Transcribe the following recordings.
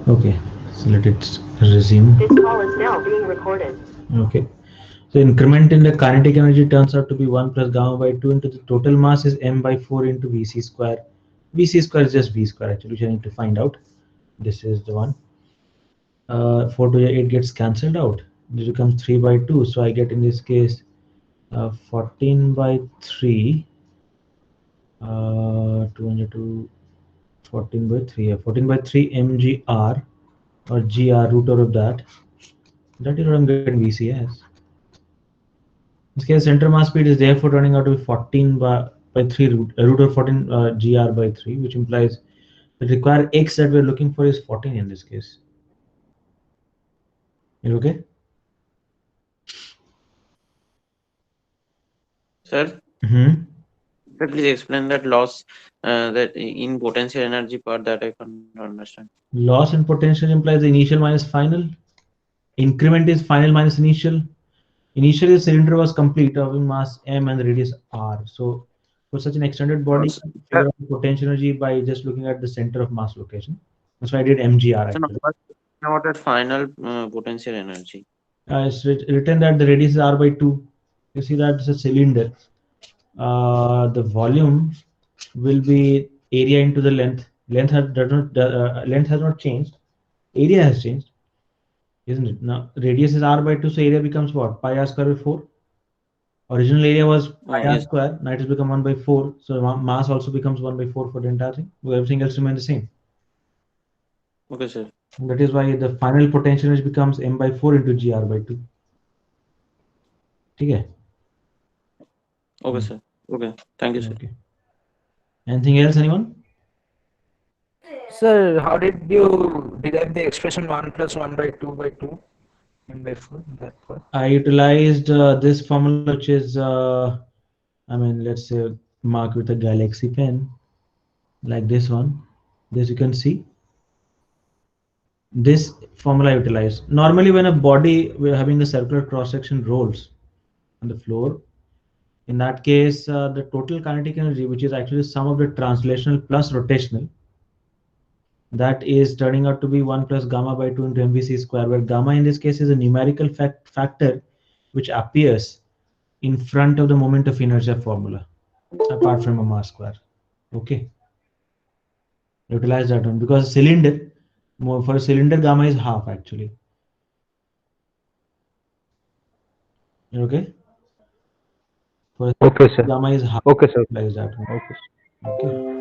Okay, so let it resume. This call is now being recorded. Okay, so increment in the kinetic energy turns out to be 1 plus gamma by 2 into the total mass is m by 4 into vc square. Vc square is just v square actually, which I need to find out. This is the one. 4 to the 8 gets cancelled out. This becomes 3 by 2. So I get in this case 14 by 3. 202 14 by 3. 14 by 3 mgr or gr root over of that. That is what I'm getting VC as. In this case, center mass speed is therefore turning out to be 14 by 3 root of 14 gr by 3, which implies the required x that we're looking for is 14 in this case. You okay? Sir, Mm-hmm. sir, please explain that loss that in potential energy part that I can't understand. Loss in potential implies the initial minus final. Increment is final minus initial. Initially, the cylinder was complete, having mass m and the radius r. So, for such an extended body, you can Sir, figure out the potential energy by just looking at the center of mass location. That's why I did mgr so now actually. what that final potential energy? It's written that the radius is r by 2. You see that it's a cylinder. The volume will be area into the length. Length has not changed. Area has changed, isn't it? Now radius is r by 2, so area becomes what? Pi r square by 4. Original area was Oh, pi r yes. square. Now it has become 1 by 4. So mass also becomes 1 by 4 for the entire thing. Everything else remains the same. Okay, sir. And that is why the final potential energy becomes m by 4 into gr by 2. Okay. Okay, sir. Okay. Thank you, sir. Okay. Anything else, anyone? Sir, how did you derive the expression 1 plus 1 by 2 by 2 and by 4? That part. I utilized this formula, which is, I mean, let's say mark with a galaxy pen, like this one. This you can see. This formula I utilized. Normally, when a body we're having a circular cross section rolls on the floor, in that case, the total kinetic energy, which is actually sum of the translational plus rotational, that is turning out to be 1 plus gamma by 2 into mvc square, where gamma in this case is a numerical factor which appears in front of the moment of inertia formula, apart from a mass square. Okay, utilize that one because cylinder, for a cylinder, gamma is half actually. Okay, for a Okay, sir. gamma is half. Okay, sir. Utilize that one. Okay. Okay,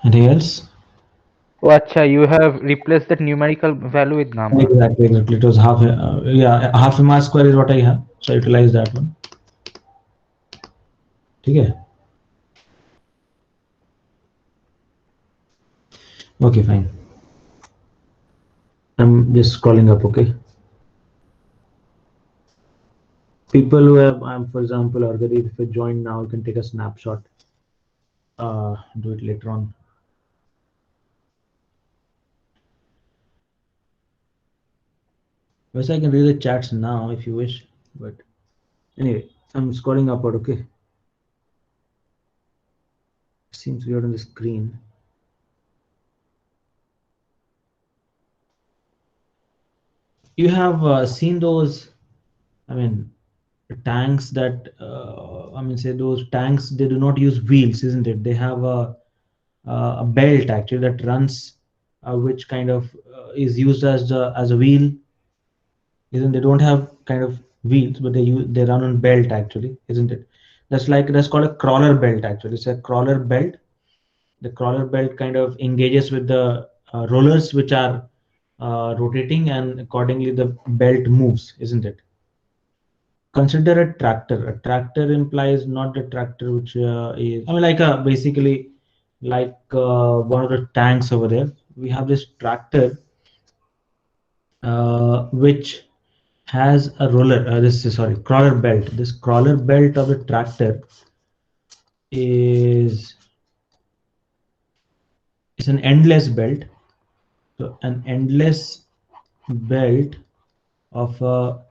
anything else? Oh, acha, you have replaced that numerical value with gamma. Exactly, exactly. It was half. Yeah, half a mass square is what I have, so I utilize that one. Okay. Okay, fine. I'm just scrolling up. Okay. People who have, for example, already if you join now, you can take a snapshot. Do it later on. Yes, I can read the chats now if you wish, but anyway, I'm scrolling upward. Okay, seems weird on the screen. You have seen those? I mean, tanks that I mean, say those tanks. They do not use wheels, isn't it? They have a belt actually that runs, which kind of is used as a wheel. Isn't they don't have kind of wheels, but they run on belt actually, isn't it? That's called a crawler belt actually. It's a crawler belt. The crawler belt kind of engages with the rollers which are rotating, and accordingly the belt moves, isn't it? Consider a tractor. A tractor implies not the tractor which is, I mean, like basically like one of the tanks over there. We have this tractor which has a roller. This is, sorry, crawler belt. This crawler belt of the tractor is an endless belt. So an endless belt of a,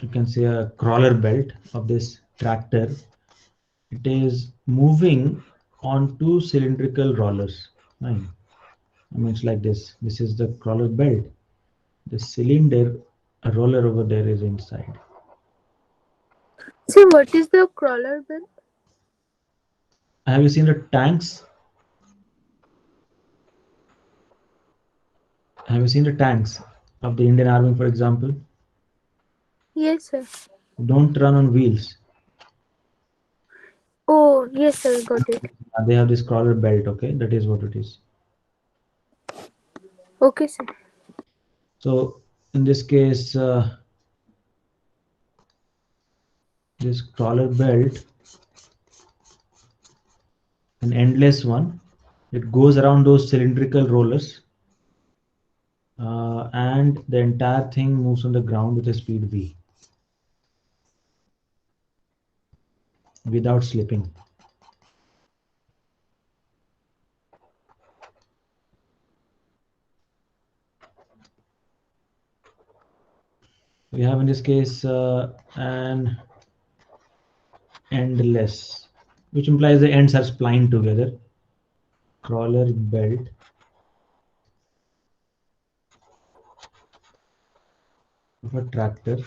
you can say, a crawler belt of this tractor. It is moving on two cylindrical rollers. Fine. I mean, it's like this. This is the crawler belt. The cylinder, a roller over there is inside. So what is the crawler belt? Have you seen the tanks? Have you seen the tanks of the Indian Army, for example? Yes, sir. Don't run on wheels. Oh, yes, sir. Got it. They have this crawler belt, okay? That is what it is. Okay, sir. So in this case, this crawler belt, an endless one, it goes around those cylindrical rollers, and the entire thing moves on the ground with a speed v without slipping. We have in this case an endless, which implies the ends are splined together. Crawler belt of a tractor.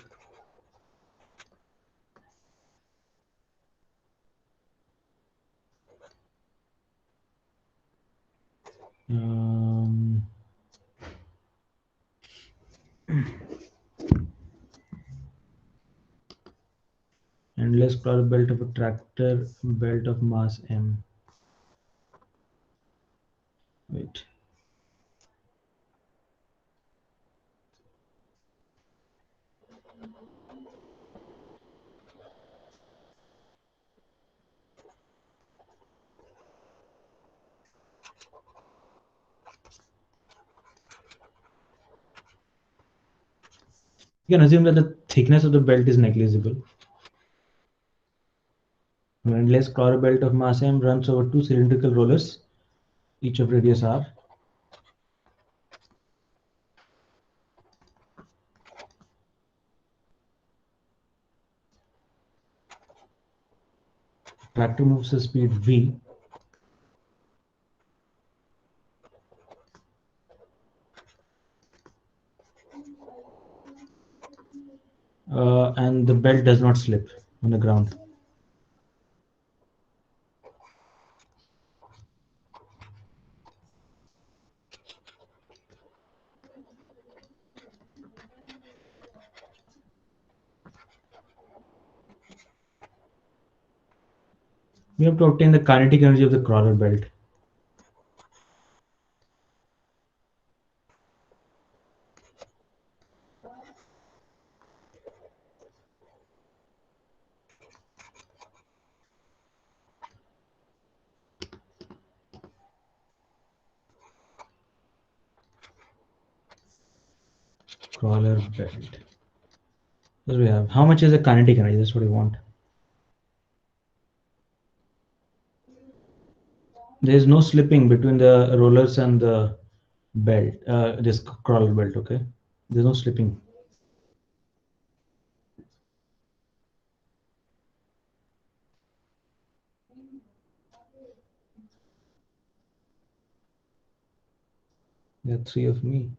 Um, Endless crawler belt of a tractor belt of mass m. Wait. You can assume that the thickness of the belt is negligible. An endless crawler belt of mass m runs over two cylindrical rollers, each of radius r. Tractor moves at speed v. And the belt does not slip on the ground. We have to obtain the kinetic energy of the crawler belt. Crawler belt. What we have? How much is the kinetic energy? That's what we want. There is no slipping between the rollers and the belt, this crawler belt, okay? There's no slipping. There are three of me.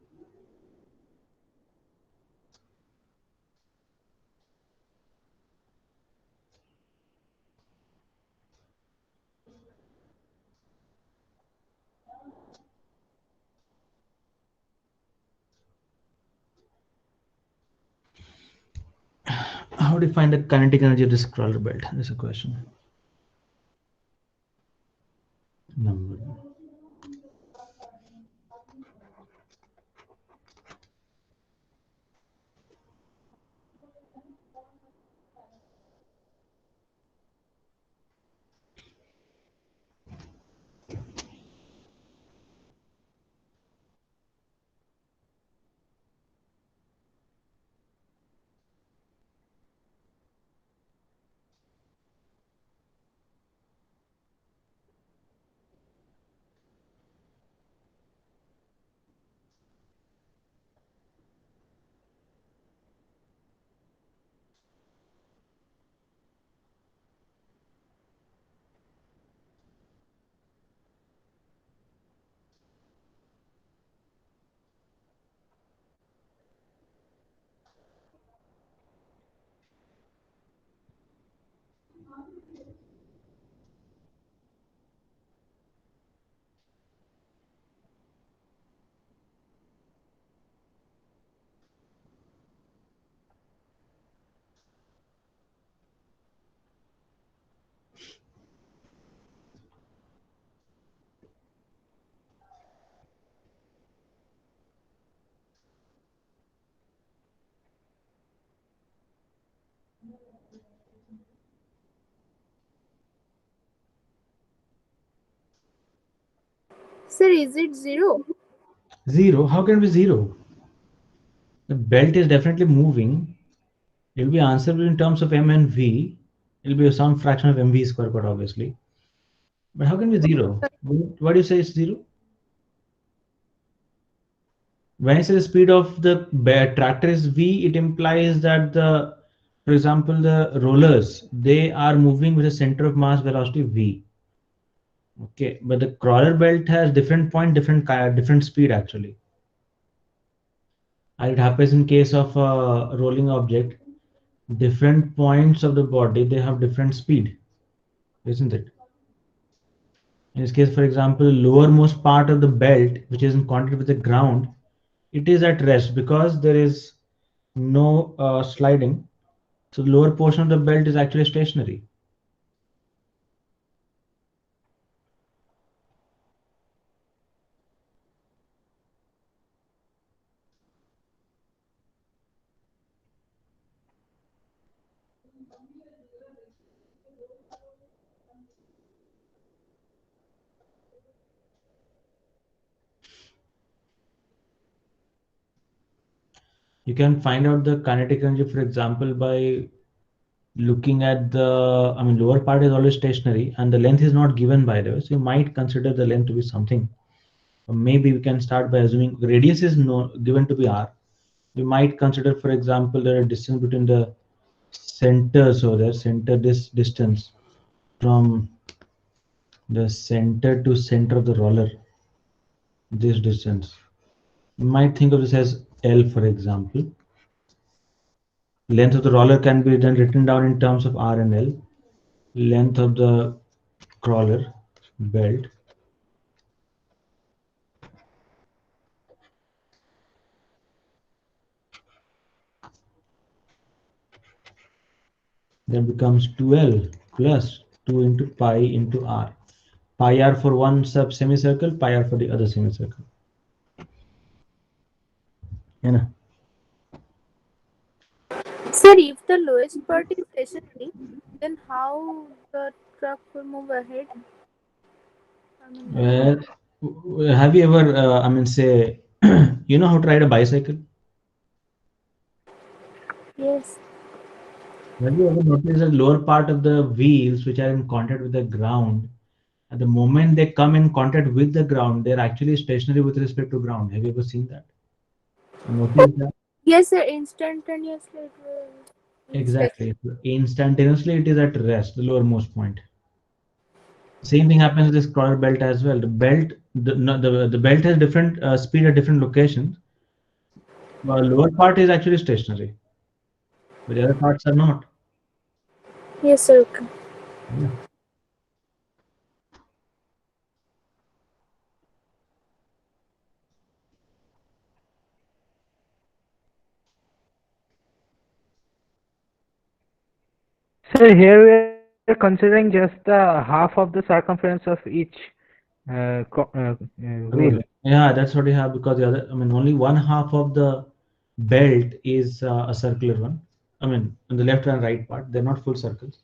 How do you find the kinetic energy of this crawler belt? That's a question. Number. Sir, is it 0? 0? How can it be 0? The belt is definitely moving. It will be answerable in terms of m and v. It will be some fraction of mv square, but obviously. But how can it be 0? What do you say is 0? When I say the speed of the tractor is v, it implies that for example, the rollers, they are moving with a center of mass velocity v. Okay, but the crawler belt has different point, different speed actually. And it happens in case of a rolling object. Different points of the body, they have different speed, isn't it? In this case, for example, lowermost part of the belt, which is in contact with the ground, it is at rest because there is no sliding. So the lower portion of the belt is actually stationary. You can find out the kinetic energy, for example, by looking at the, lower part is always stationary and the length is not given by the way. So you might consider the length to be something. Or maybe we can start by assuming radius is given to be r. We might consider, for example, the distance between the centers or the center, this distance from the center to center of the roller, this distance. You might think of this as L, for example. Length of the roller can be then written down in terms of R and L. Length of the crawler belt then becomes 2L plus 2 into pi into R. Pi R for one sub semicircle, pi R for the other semicircle. You know? Sir, if the lowest part is stationary, then how the truck will move ahead? Have you ever, say, you know how to ride a bicycle? Yes. Have you ever noticed the lower part of the wheels which are in contact with the ground? At the moment they come in contact with the ground, they're actually stationary with respect to ground. Have you ever seen that? Noticed that? Yes, sir. Instantaneously it will. Exactly. Instantaneously, it is at rest, the lowermost point. Same thing happens with this crawler belt as well. The belt, the belt has different speed at different locations. The lower part is actually stationary, but the other parts are not. Yes, sir. Okay. Yeah. So here we are considering just the half of the circumference of each wheel. Yeah, that's what you have because the other, only one half of the belt is a circular one. On the left and right part, they're not full circles.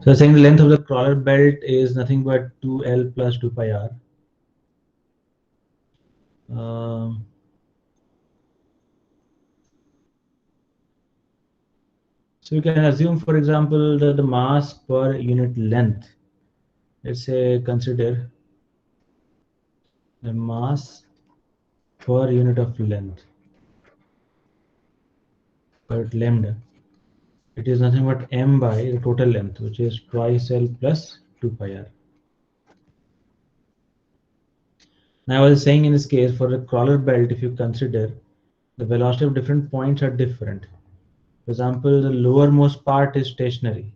So saying the length of the crawler belt is nothing but 2L plus 2 pi R. So you can assume, for example, that the mass per unit length. Let's say consider the mass per unit of length, per lambda. It is nothing but m by the total length, which is twice L plus 2 pi R. Now I was saying in this case, for the crawler belt, if you consider the velocity of different points are different. For example, the lowermost part is stationary.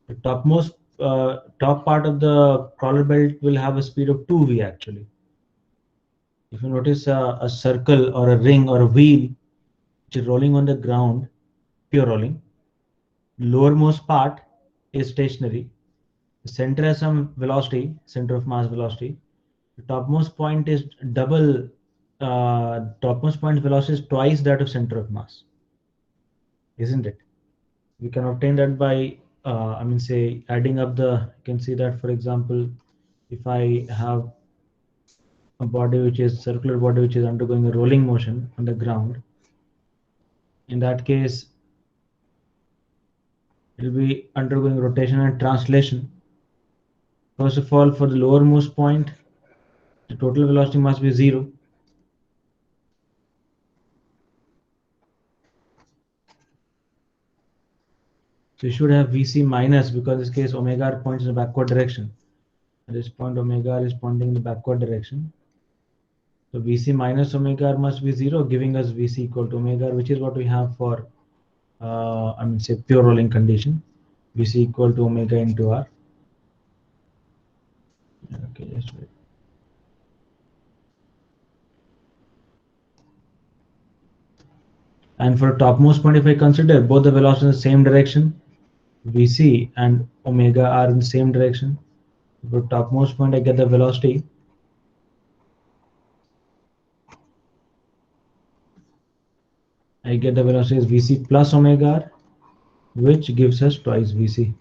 The topmost top part of the crawler belt will have a speed of 2v actually. If you notice a circle or a ring or a wheel which is rolling on the ground, pure rolling, lowermost part is stationary. The center has some velocity, center of mass velocity. The topmost point is double, topmost point velocity is twice that of center of mass, isn't it? We can obtain that by, I mean, say, adding up the, you can see that, for example, if I have a body which is circular body which is undergoing a rolling motion on the ground, in that case, it will be undergoing rotation and translation. First of all, for the lowermost point, the total velocity must be 0. So you should have Vc minus, because in this case omega r points in the backward direction. At this point omega r is pointing in the backward direction. So Vc minus omega r must be 0, giving us Vc equal to omega r, which is what we have for, I mean, say, pure rolling condition. Vc equal to omega into r. Okay, just wait. And for topmost point, if I consider both the velocities in the same direction, Vc and omega are in the same direction. For topmost point, I get the velocity. I get the velocity is Vc plus omega r, which gives us twice Vc.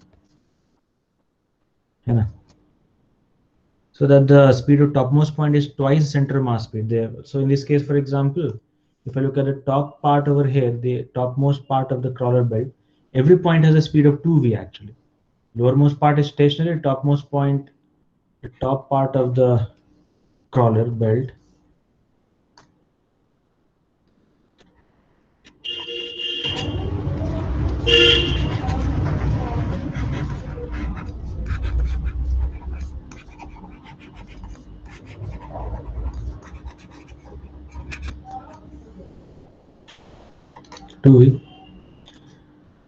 So that the speed of topmost point is twice center mass speed there. So in this case, for example, if I look at the top part over here, the topmost part of the crawler belt, every point has a speed of 2v actually. Lowermost part is stationary, topmost point, the top part of the crawler belt, two v.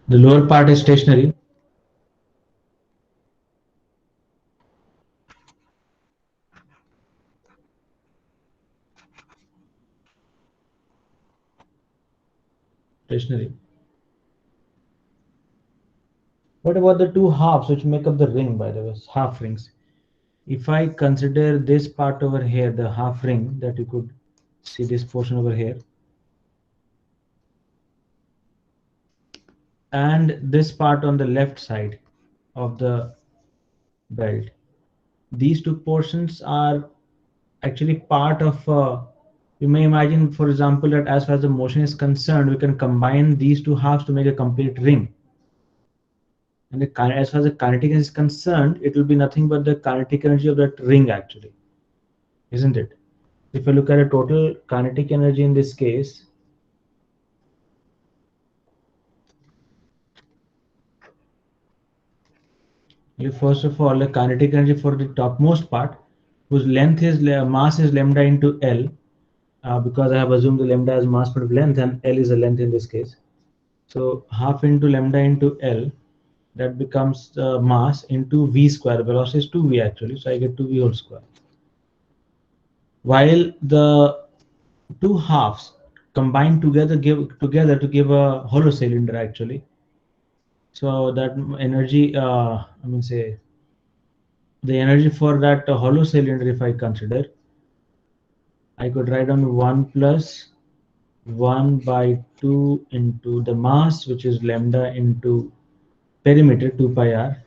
The lower part is stationary. Stationary. What about the two halves which make up the ring, by the way, half rings? If I consider this part over here, the half ring, that you could see this portion over here, and this part on the left side of the belt, these two portions are actually part of, you may imagine, for example, that as far as the motion is concerned, we can combine these two halves to make a complete ring. And as far as the kinetic is concerned, it will be nothing but the kinetic energy of that ring actually, isn't it? If I look at a total kinetic energy in this case, first of all, the kinetic energy for the topmost part, whose length is mass is lambda into L, because I have assumed the lambda as mass per length and L is the length in this case. So half into lambda into L, that becomes mass into v square. Velocity is 2v actually, so I get 2v whole square. While the two halves combine together to give a hollow cylinder actually. So that energy, I mean, say, the energy for that hollow cylinder, if I consider, I could write down 1 plus 1 by 2 into the mass, which is lambda, into perimeter 2 pi r,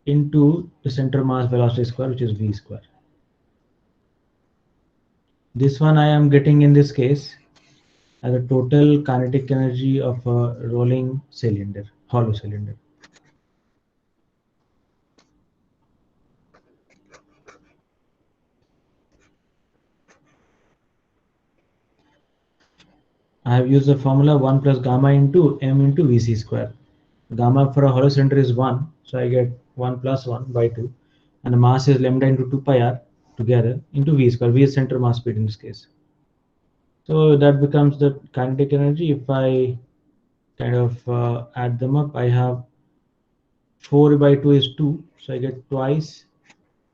into the center mass velocity square, which is v square. This one I am getting in this case as a total kinetic energy of a rolling cylinder, hollow cylinder. I have used the formula 1 plus gamma into m into Vc square. Gamma for a hollow cylinder is 1, so I get 1 plus 1 by 2, and the mass is lambda into 2 pi r together into V square. V is center mass speed in this case. So that becomes the kinetic energy. If I kind of add them up, I have 4 by 2 is 2, so I get twice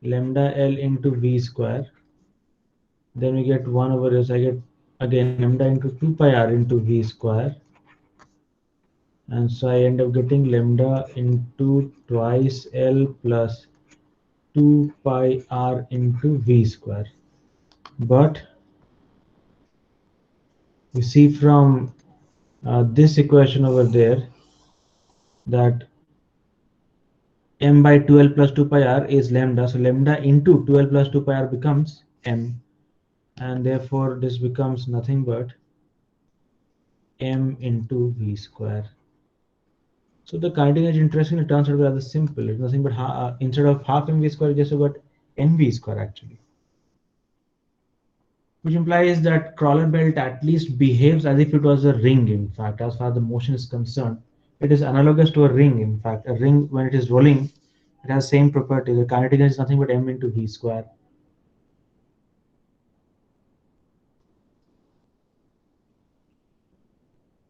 lambda L into V square. Then we get 1 over here, so I get again lambda into 2 pi r into V square. And so I end up getting lambda into twice L plus 2 pi r into V square. But you see from this equation over there that m by 2l plus 2 pi r is lambda, so lambda into 2l plus 2 pi r becomes m, and therefore this becomes nothing but m into v square. So the kinetic energy interestingly turns out to be rather simple. It's nothing but instead of half mv square, you just got mv square actually, which implies that crawler belt at least behaves as if it was a ring. In fact, as far as the motion is concerned, it is analogous to a ring. In fact, a ring, when it is rolling, it has same property. The kinetic energy is nothing but m into v square.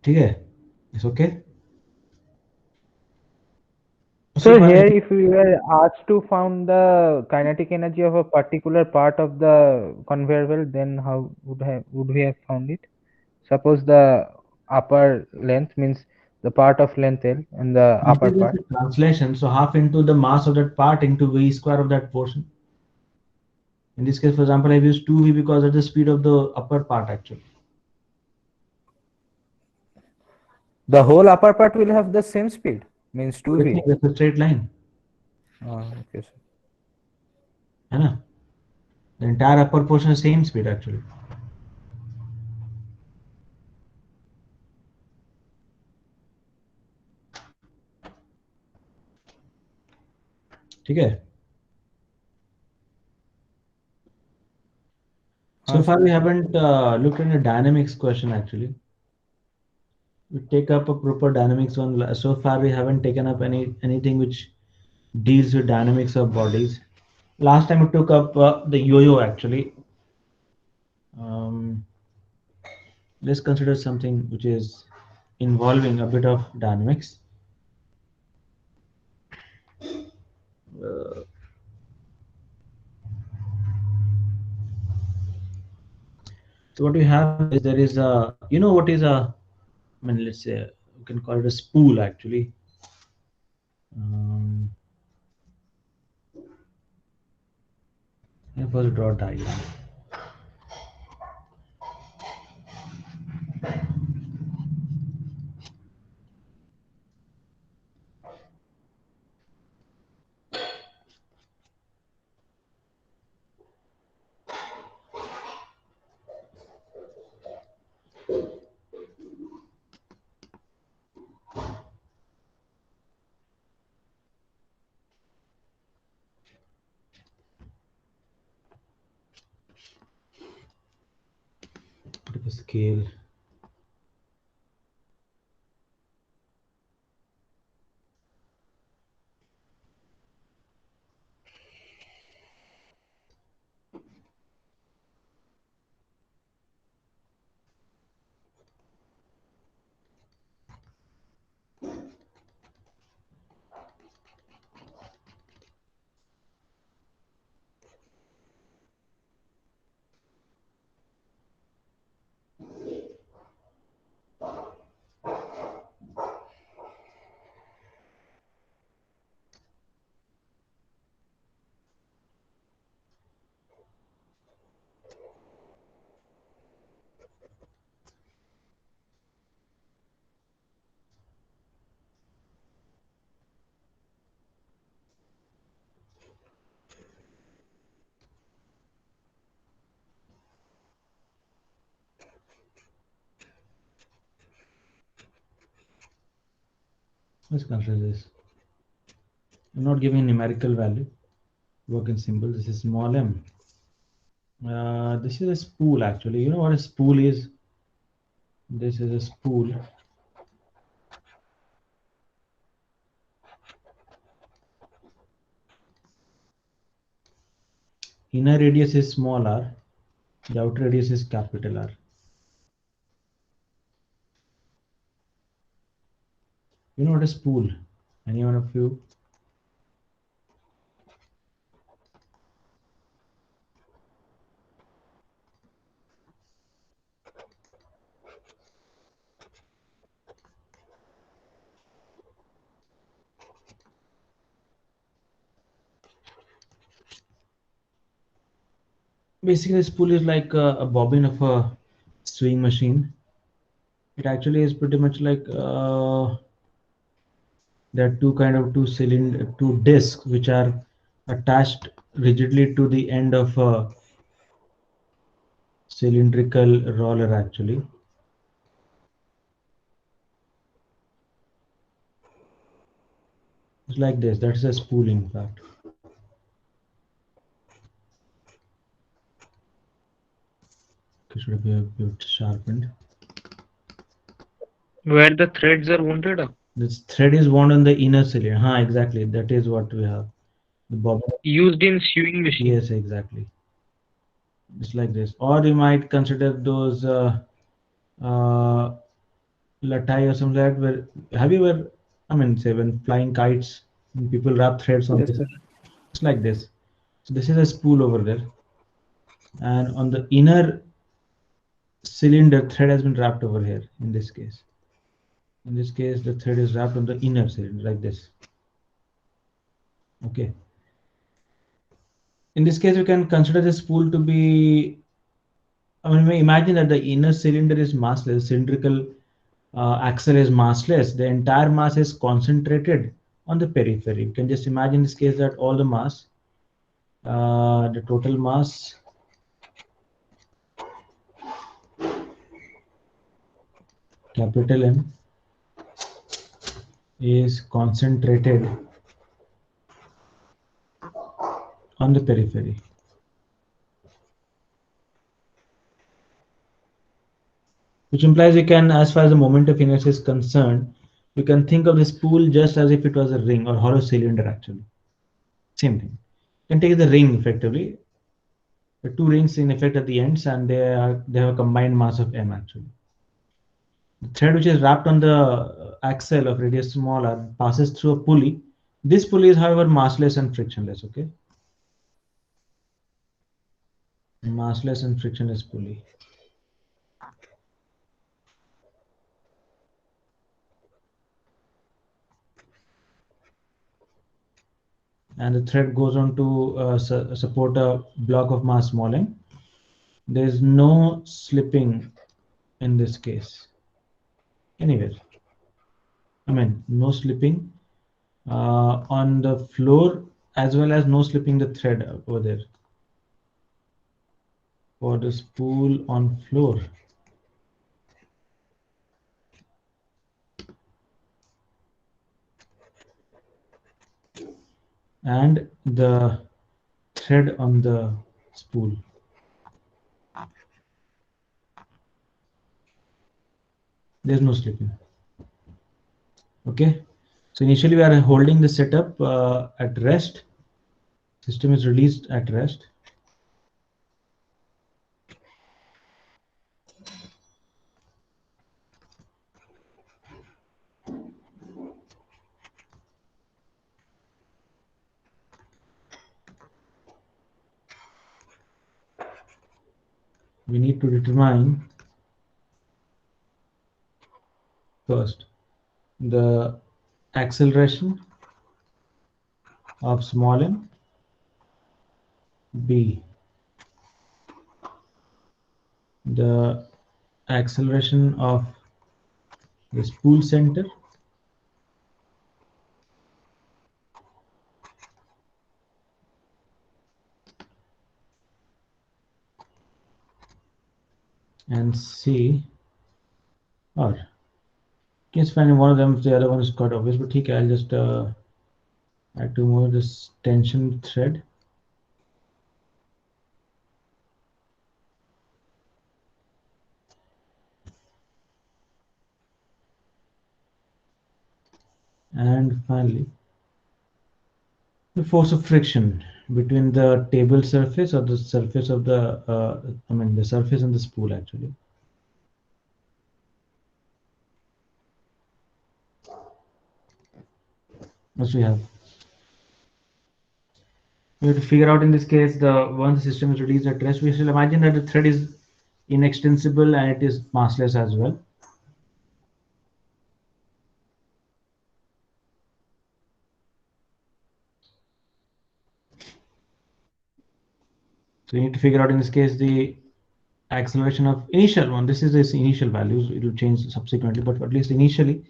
Okay, it's okay. So here, if we were asked to find the kinetic energy of a particular part of the conveyor belt, then how would we have found it? Suppose the upper length means the part of length L and the upper part. Translation, so half into the mass of that part into v square of that portion. In this case, for example, I've used 2v because of the speed of the upper part actually. The whole upper part will have the same speed, means 2v. It's a straight line. Okay, sir. The entire upper portion is same speed actually. Okay. So far we haven't looked at a dynamics question actually. We take up a proper dynamics one. So far we haven't taken up anything which deals with dynamics of bodies. Last time we took up the yo-yo actually. Let's consider something which is involving a bit of dynamics. So what we have is there is a, what is a, I mean, let's say we can call it a spool actually. I first draw a diagram. Put a scale. Let's consider this. I'm not giving a numerical value. Work in symbol. This is small m. This is a spool actually. You know what a spool is? This is a spool. Inner radius is small r. The outer radius is capital R. You know what a spool? Any one of you? basically a spool is like a bobbin of a sewing machine. It actually is pretty much like there are two discs which are attached rigidly to the end of a cylindrical roller actually. It's like this. That's a spooling part. Okay, should be a bit sharpened. Where the threads are wounded? This thread is wound on the inner cylinder. Exactly. That is what we have. The bobbin. Used in sewing machine. Yes, exactly. It's like this. Or you might consider those uh, latai or something like that. Where have you ever? I mean, say when flying kites, when people wrap threads on Yes, this. sir. It's like this. So this is a spool over there, and on the inner cylinder, thread has been wrapped over here. In this case, the thread is wrapped on the inner cylinder like this. Okay. In this case, we can consider the spool to be. I mean, we imagine that the inner cylinder is massless, cylindrical axle is massless. The entire mass is concentrated on the periphery. You can just imagine in this case that all the mass, the total mass capital M is concentrated on the periphery. Which implies we can, as far as the moment of inertia is concerned, you can think of the spool just as if it was a ring or hollow cylinder actually. Same thing. You can take the ring effectively. The two rings in effect at the ends, and they have a combined mass of M actually. The thread which is wrapped on the axle of radius small r passes through a pulley. This pulley is, however, massless and frictionless. Okay, massless and frictionless pulley. And the thread goes on to support a block of mass small m. There is no slipping in this case anywhere. I mean, no slipping on the floor, as well as no slipping the thread over there. For the spool on floor. And the thread on the spool. There's no slipping. Okay, so initially we are holding the setup at rest. System is released at rest. We need to determine first the acceleration of small m, b, the acceleration of the spool center, and c, or just finding one of them. The other one is quite obvious, but okay, I'll just add two more. This tension thread. And finally, the force of friction between the table surface or the surface of the, the surface and the spool actually. What we have? We have to figure out in this case once the system is released at rest, we shall imagine that the thread is inextensible and it is massless as well. So you need to figure out in this case the acceleration of initial one. This is its initial values. It will change subsequently, but at least initially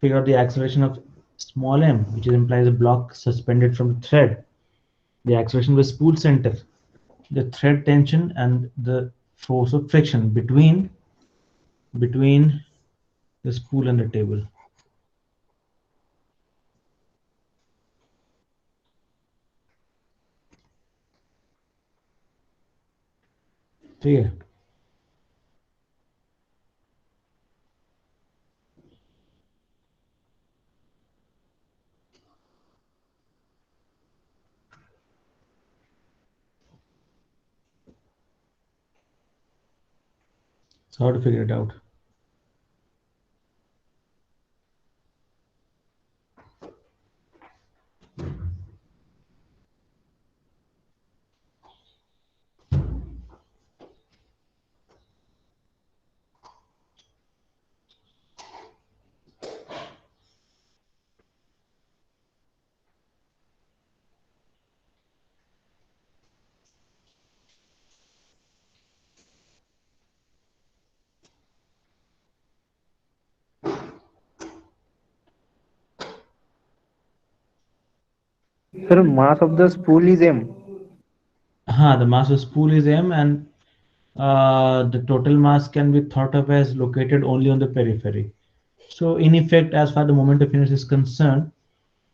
figure out the acceleration of small m, which implies a block suspended from the thread, the acceleration of the spool center, the thread tension, and the force of friction between the spool and the table. ठीक है. So how to figure it out? Sir, mass of the spool is m. The mass of spool is m, and the total mass can be thought of as located only on the periphery. So in effect, as far the moment of inertia is concerned,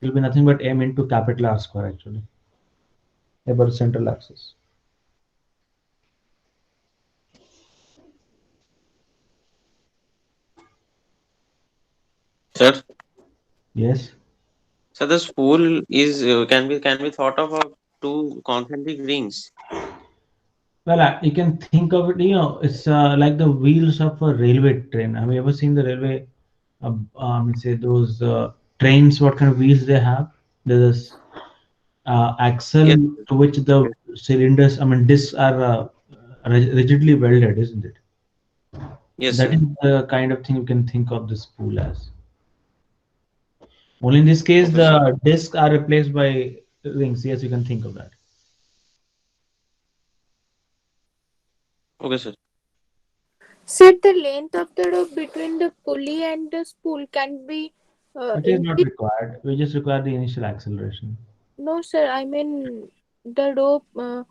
it will be nothing but m into capital R square actually about the central axis. Sir, Yes. so the spool is can be thought of two concentric rings. Well, you can think of it, it's like the wheels of a railway train. Have you ever seen the railway, say those trains, what kind of wheels they have? There's axle Yes, to which the yes, cylinders, discs are rigidly welded, isn't it? yes, That sir. is the kind of thing you can think of the spool as. Only in this case, Okay, sir. the discs are replaced by rings. Yes, you can think of that. Okay, sir. Said the length of the rope between the pulley and the spool can be It is not increased. required. We just require the initial acceleration. No, sir. I mean the rope, the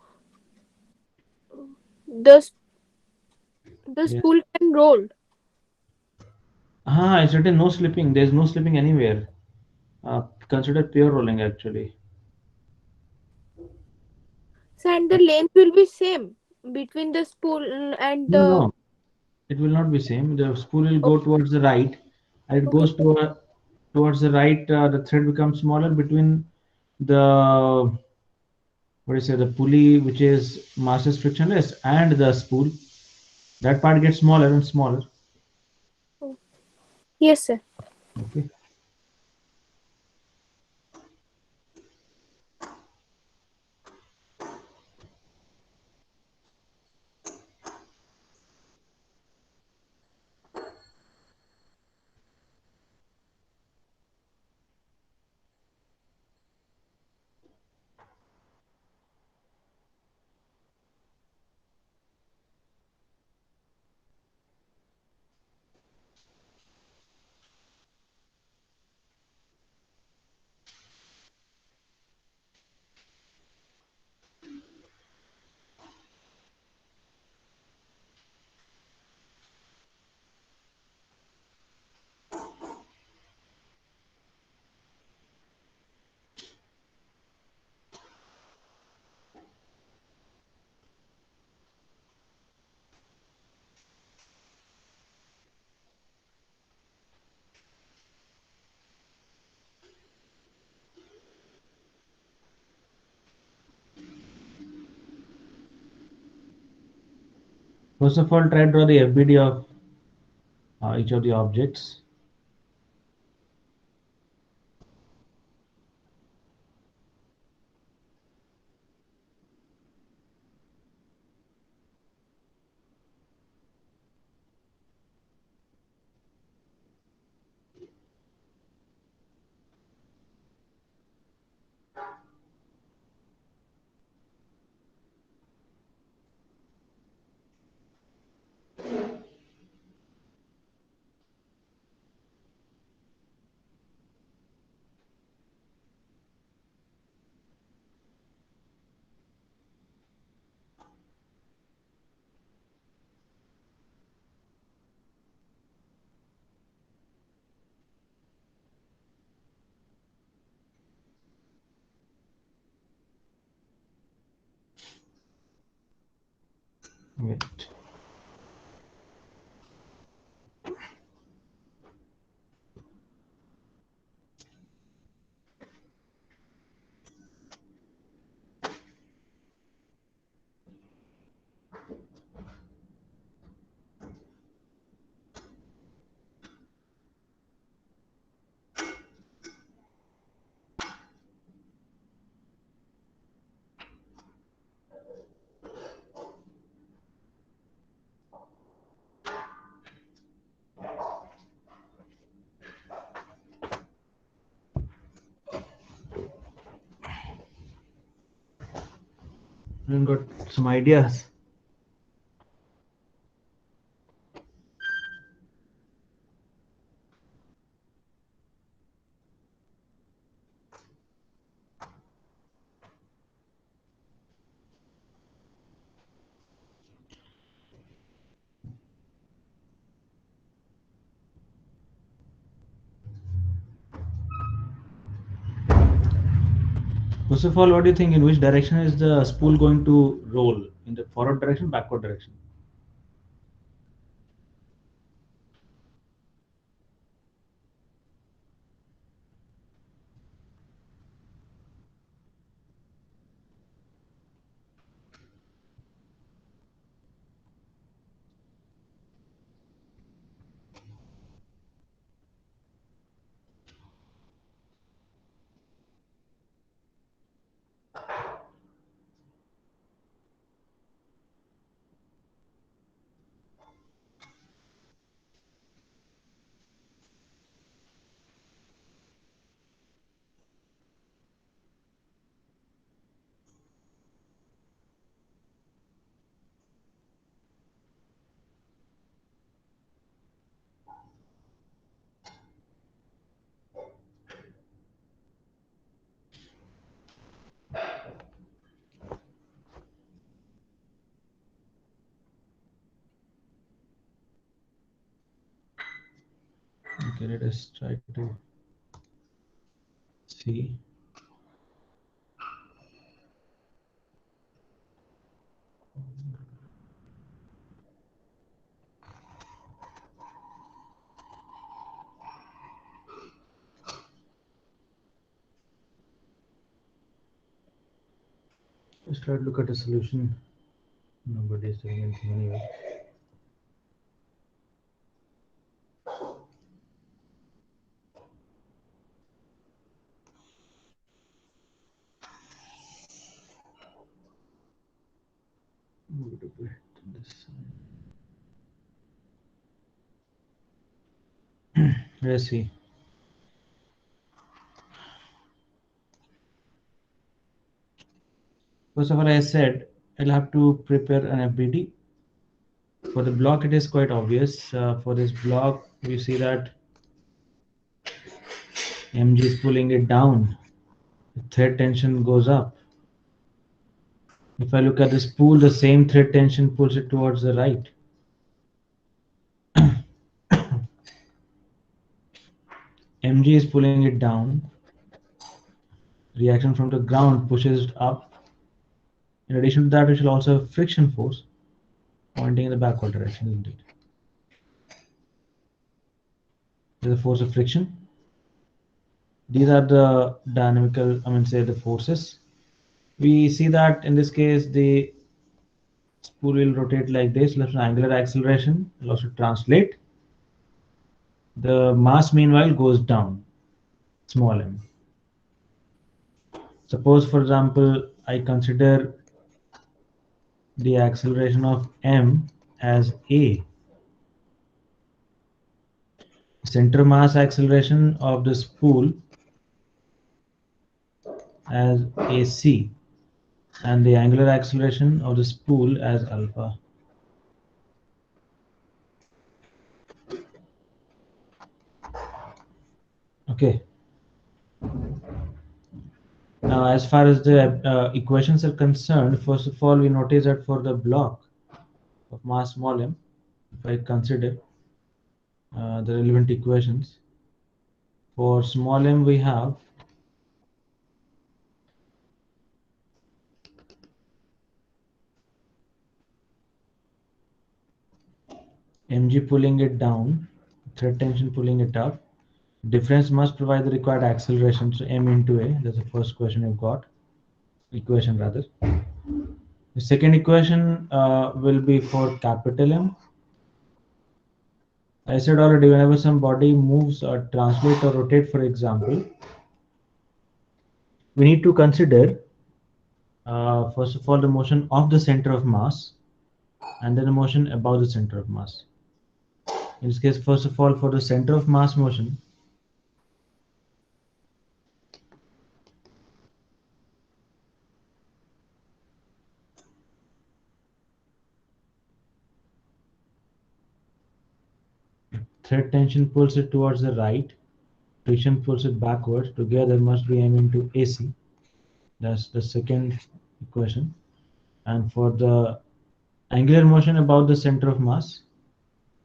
the Yeah. spool can roll. It's written no slipping. There's no slipping anywhere. Consider pure rolling actually. So, and the length will be same between the spool and No, the. no, it will not be same. The spool will Oh, go towards the right, and it okay. goes towards the right. The thread becomes smaller between the what do you say, the pulley, which is mass is frictionless, and the spool. That part gets smaller and smaller. Oh, yes, sir. Okay. First of all, try to draw the FBD of each of the objects. Wait. I've got some ideas. First of all, what do you think? In which direction is the spool going to roll? In the forward direction, backward direction? Okay, let us try to see. Let's try to look at a solution. Nobody is doing anything anyway. Move it a bit to this side. Let's see. First of all, I said I'll have to prepare an FBD. For the block, it is quite obvious. For this block, you see that mg is pulling it down. The thread tension goes up. If I look at this spool, the same thread tension pulls it towards the right. mg is pulling it down. Reaction from the ground pushes it up. In addition to that, we shall also have friction force pointing in the backward direction, isn't it? There's a force of friction. These are the dynamical, say the forces. We see that in this case, the spool will rotate like this, left angular acceleration will also translate. The mass meanwhile goes down, small m. Suppose, for example, I consider the acceleration of m as a. Center mass acceleration of the spool as ac, and the angular acceleration of the spool as alpha. Okay. Now, as far as the equations are concerned, first of all, we notice that for the block of mass small m, if I consider the relevant equations, for small m we have mg pulling it down, thread tension pulling it up. Difference must provide the required acceleration, so m into a. That's the first question you've got. Equation rather. The second equation will be for capital M. I said already, whenever some body moves or translate or rotate, for example, we need to consider first of all the motion of the center of mass and then the motion above the center of mass. In this case, first of all, for the center of mass motion, thread tension pulls it towards the right, friction pulls it backwards. Together must be m into AC. That's the second equation. And for the angular motion about the center of mass,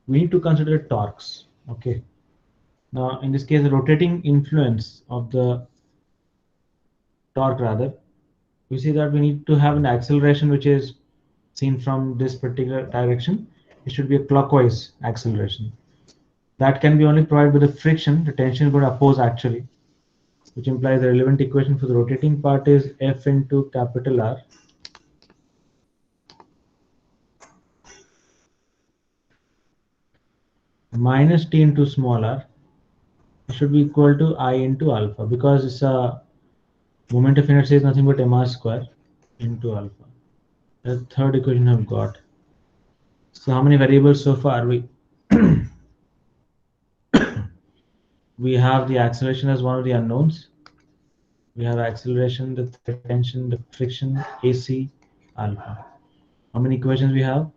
we need to consider torques. Okay. Now, in this case, the rotating influence of the torque rather, we see that we need to have an acceleration which is seen from this particular direction. It should be a clockwise acceleration. That can be only provided with the friction. The tension is going to oppose actually, which implies the relevant equation for the rotating part is F into capital R minus T into small r. It should be equal to I into alpha, because it's a moment of inertia is nothing but mr square into alpha. The third equation I've got. So how many variables so far? We have the acceleration as one of the unknowns. We have acceleration, the thread tension, the friction, AC, alpha. How many equations we have?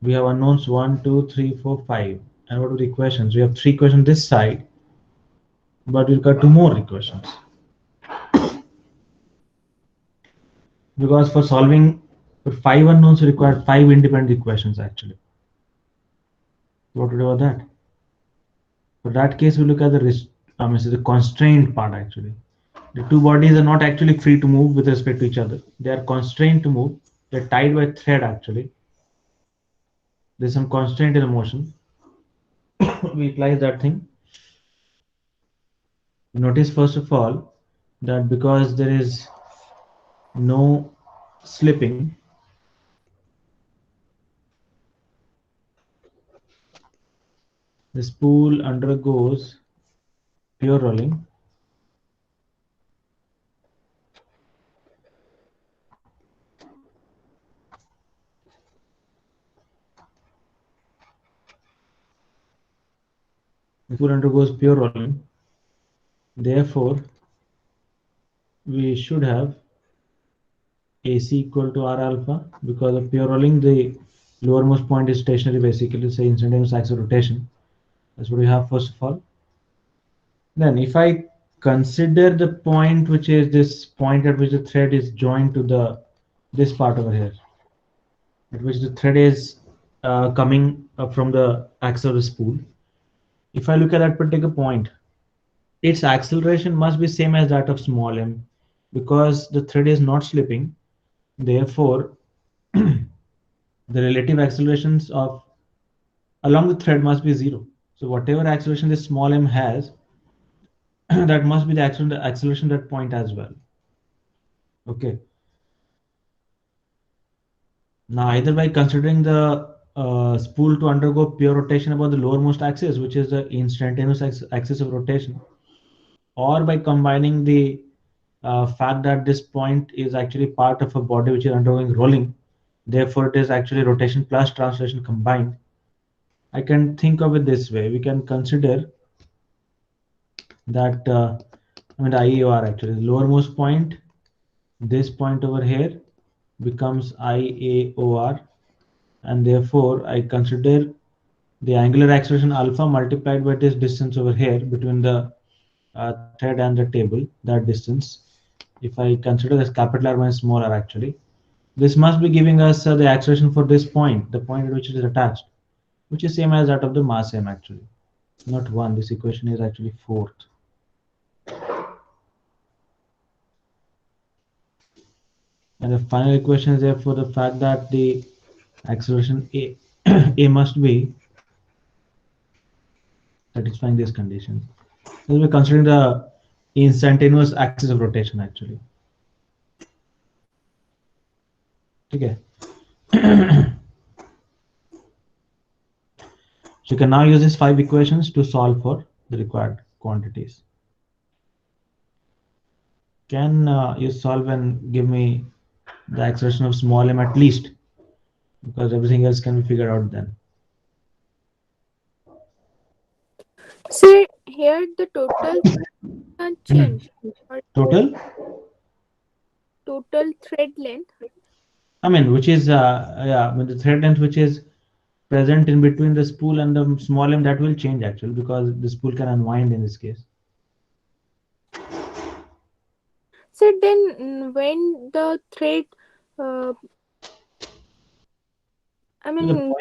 We have unknowns 1, 2, 3, 4, 5. And what are the equations? We have 3 equations this side, but we'll got 2 more equations. Because for solving for 5 unknowns, we require 5 independent equations actually. What to do about that? For that case, we look at the constrained part actually. The two bodies are not actually free to move with respect to each other. They are constrained to move. They're tied by thread actually. There's some constraint in the motion. We apply that thing. Notice first of all that because there is no slipping, the spool undergoes pure rolling. The spool undergoes pure rolling. Therefore, we should have AC equal to R alpha. Because of pure rolling, the lowermost point is stationary, basically, say instantaneous axis of rotation. That's what we have first of all. Then if I consider the point which is this point at which the thread is joined to this part over here, at which the thread is coming up from the axis of the spool. If I look at that particular point, its acceleration must be same as that of small m, because the thread is not slipping. Therefore, the relative accelerations of along the thread must be 0. So whatever acceleration this small m has, that must be the acceleration that point as well. Okay. Now, either by considering the spool to undergo pure rotation about the lowermost axis, which is the instantaneous axis of rotation, or by combining the fact that this point is actually part of a body which is undergoing rolling, therefore it is actually rotation plus translation combined. I can think of it this way. We can consider that the IAOR actually, the lowermost point, this point over here becomes IAOR, and therefore I consider the angular acceleration alpha multiplied by this distance over here between the thread and the table, that distance. If I consider this capital R minus small r actually, this must be giving us the acceleration for this point, the point at which it is attached, which is same as that of the mass m actually. Not 1, this equation is actually 4th. And the final equation is therefore the fact that the acceleration A, A must be satisfying these conditions. So we're considering the instantaneous axis of rotation actually. Okay. So you can now use these 5 equations to solve for the required quantities. Can you solve and give me the acceleration of small m at least? Because everything else can be figured out then. So here the total can change. Or Total? total thread length. I mean, which is, yeah, I mean, the thread length which is present in between the spool and the small m, that will change actually because the spool can unwind in this case. So then when the thread, uh, I The mean,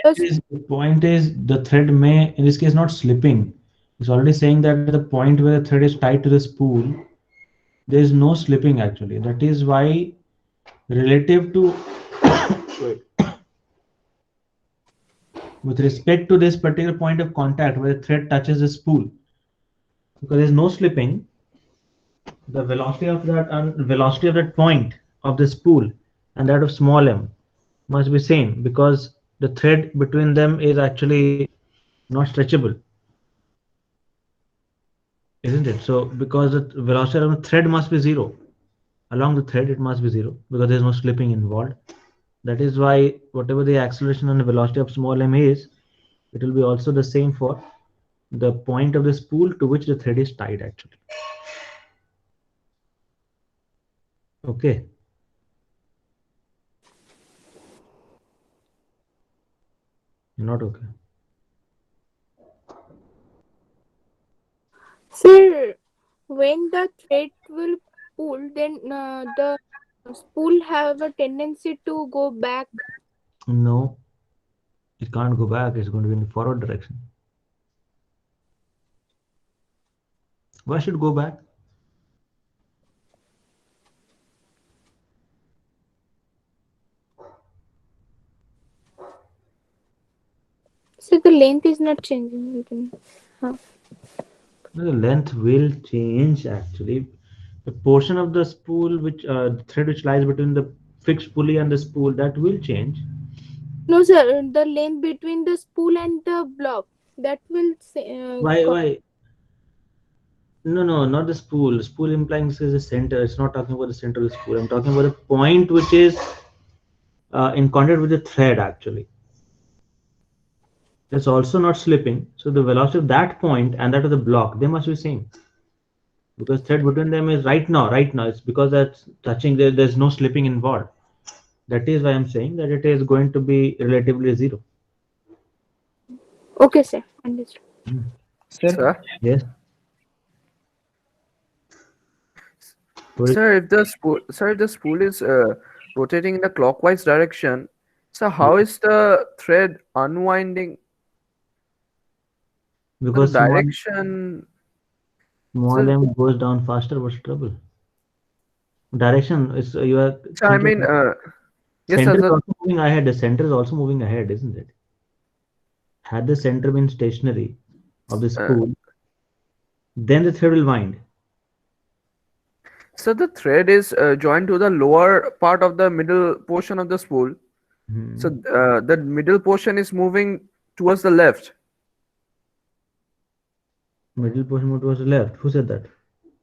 point is the thread may, in this case, not slipping. It's already saying that the point where the thread is tied to the spool, there is no slipping actually. That is why relative to with respect to this particular point of contact where the thread touches the spool, because there's no slipping, the velocity of that point of the spool and that of small m must be same because the thread between them is actually not stretchable, isn't it? So because the velocity of the thread must be zero, along the thread it must be zero because there's no slipping involved. That is why whatever the acceleration and the velocity of small m is, it will be also the same for the point of the spool to which the thread is tied actually. Okay. Not okay. sir, when the thread will pull, then the spool have a tendency to go back. No, it can't go back. It's going to be in the forward direction. Why should it go back? So the length is not changing. Huh. The length will change actually. The portion of the spool which the thread which lies between the fixed pulley and the spool, that will change. No, sir, the length between the spool and the block, that will Why? No, not the spool. Spool implying is the center. It's not talking about the center of the spool. I'm talking about the point which is in contact with the thread actually. It's also not slipping. So the velocity of that point and that of the block, they must be same. Because thread between them is right now. It's because that's touching there. There's no slipping involved. That is why I'm saying that it is going to be relatively zero. Okay, sir. Understood. Sir, Yes. Sir, if the spool is rotating in the clockwise direction, so how is the thread unwinding? Because the direction. small m goes down faster. What's the trouble? Direction is you are. So I mean, yes, Center is sir. also moving ahead. The center is also moving ahead, isn't it? Had the center been stationary of the spool, then the thread will wind. So the thread is joined to the lower part of the middle portion of the spool. So the middle portion is moving towards the left. Middle portion moved towards the left. Who said that?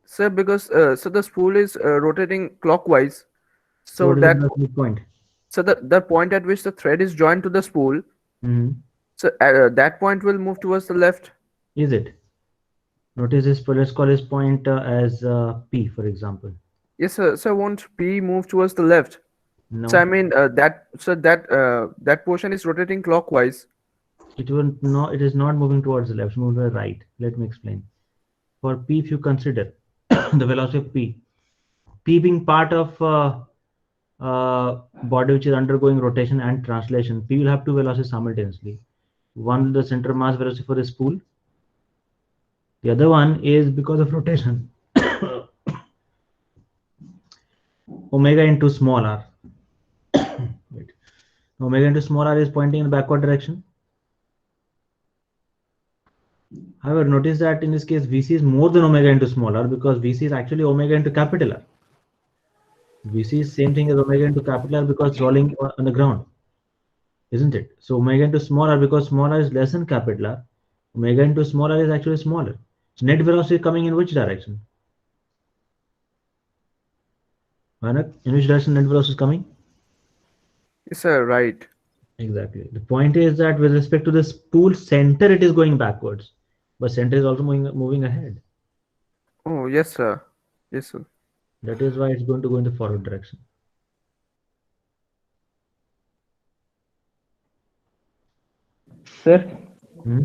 Sir, because so the spool is rotating clockwise. So what is that the point? so the point at which the thread is joined to the spool. So that point will move towards the left. Is it? Notice this. Let's call this point as P, for example. Yes, sir. So won't P move towards the left? No. So I mean that portion is rotating clockwise. It will not. It is not moving towards the left. It's moving to the right. Let me explain. For P, if you consider the velocity of P being part of body which is undergoing rotation and translation, P will have two velocities simultaneously. One, the center of mass velocity for the spool. The other one is because of rotation. Omega into small r. Wait. Omega into small r is pointing in the backward direction. However, notice that in this case, VC is more than omega into small r because VC is actually omega into capital R. VC is same thing as omega into capital R because it's rolling on the ground, isn't it? So omega into small r because small r is less than capital R. Omega into small r is actually smaller. So net velocity coming in which direction? Manak, in which direction net velocity is coming? Yes, sir. Right. Exactly. The point is that with respect to the spool center, it is going backwards, but center is also moving ahead. Oh, yes, sir. Yes, sir. That is why it's going to go in the forward direction. Sir Hmm?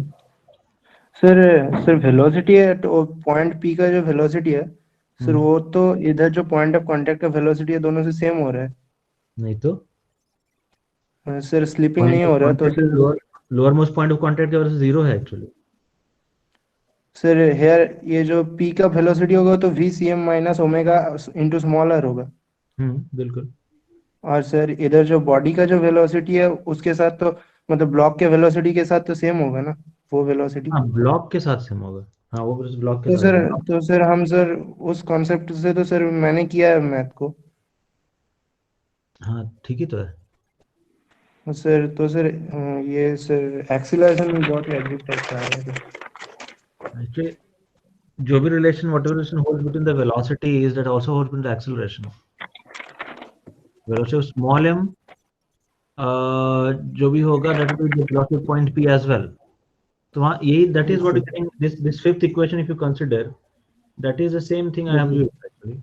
Sir sir velocity है तो point P का जो velocity है sir Hmm. वो तो इधर जो point of contact का वेलोसिटी है दोनों से सेम हो रहा है नहीं तो सर स्लिपिंग पॉइंट नहीं ऑफ हो रहा तो contact lower most point of contact की वजह से जीरो है एक्चुअली. सर हेयर ये जो पी का वेलोसिटी होगा तो V C M minus omega into small R होगा. बिल्कुल. और सर इधर जो बॉडी का जो वेलोसिटी है उसके साथ तो मतलब ब्लॉक के वेलोसिटी के साथ तो सेम होगा ना वो वेलोसिटी. हाँ, ब्लॉक के साथ सेम होगा. हाँ, वो ब्लॉक के तो साथ सर होगा. तो सर हम सर उस कॉन्सेप्ट से तो सर मैंने किया है मैथ को. हाँ, ठीक ही तो है. सर तो सर ये सर एक्सीलरेशन में बहुत अजीब टाइप का है. Actually, जो भी relation, whatever relation holds between the velocity is that also holds between the acceleration. Velocity of small m, जो भी होगा that will be the velocity of point p as well. तो वहाँ यही that is what is getting this fifth equation if you consider, that is the same thing I have used actually.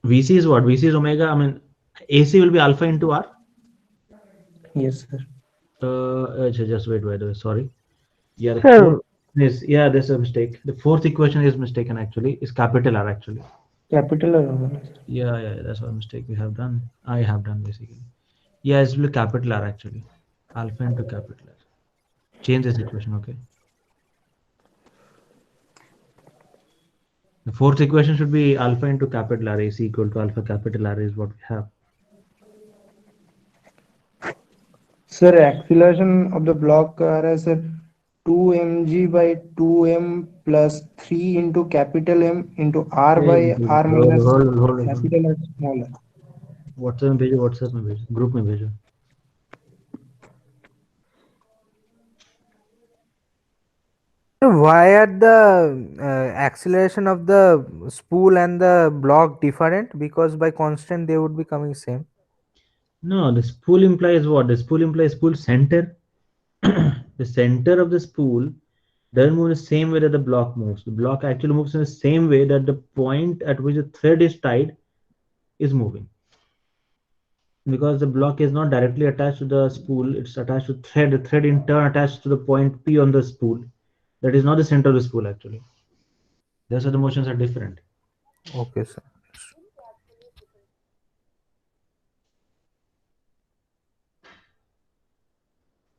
VC is what? VC is omega. I mean, AC will be alpha into R. Yes sir. Just wait, by the way, sorry. Yeah, Sir, yeah, there's a mistake. The fourth equation is mistaken actually. Is capital R actually. Capital होगा ना sir. Yeah, that's one mistake we have done. I have done basically. Yeah, it's will capital R actually. Alpha into capital R. Change this equation, okay? The fourth equation should be alpha into capital R. AC equal to alpha capital R is what we have. Sir acceleration of the block का आ रहा है sir 2mg/2m plus 3 into capital M into r by r minus hold. capital R small r. WhatsApp में भेजो, group में भेजो. why are the acceleration of the spool and the block different? Because by constant they would be coming same. No, the spool implies what? The spool implies spool center. The center of the spool doesn't move the same way that the block moves. The block actually moves in the same way that the point at which the thread is tied is moving. Because the block is not directly attached to the spool, it's attached to thread. The thread in turn attached to the point P on the spool. That is not the center of the spool actually. That's why the motions are different. Okay, sir.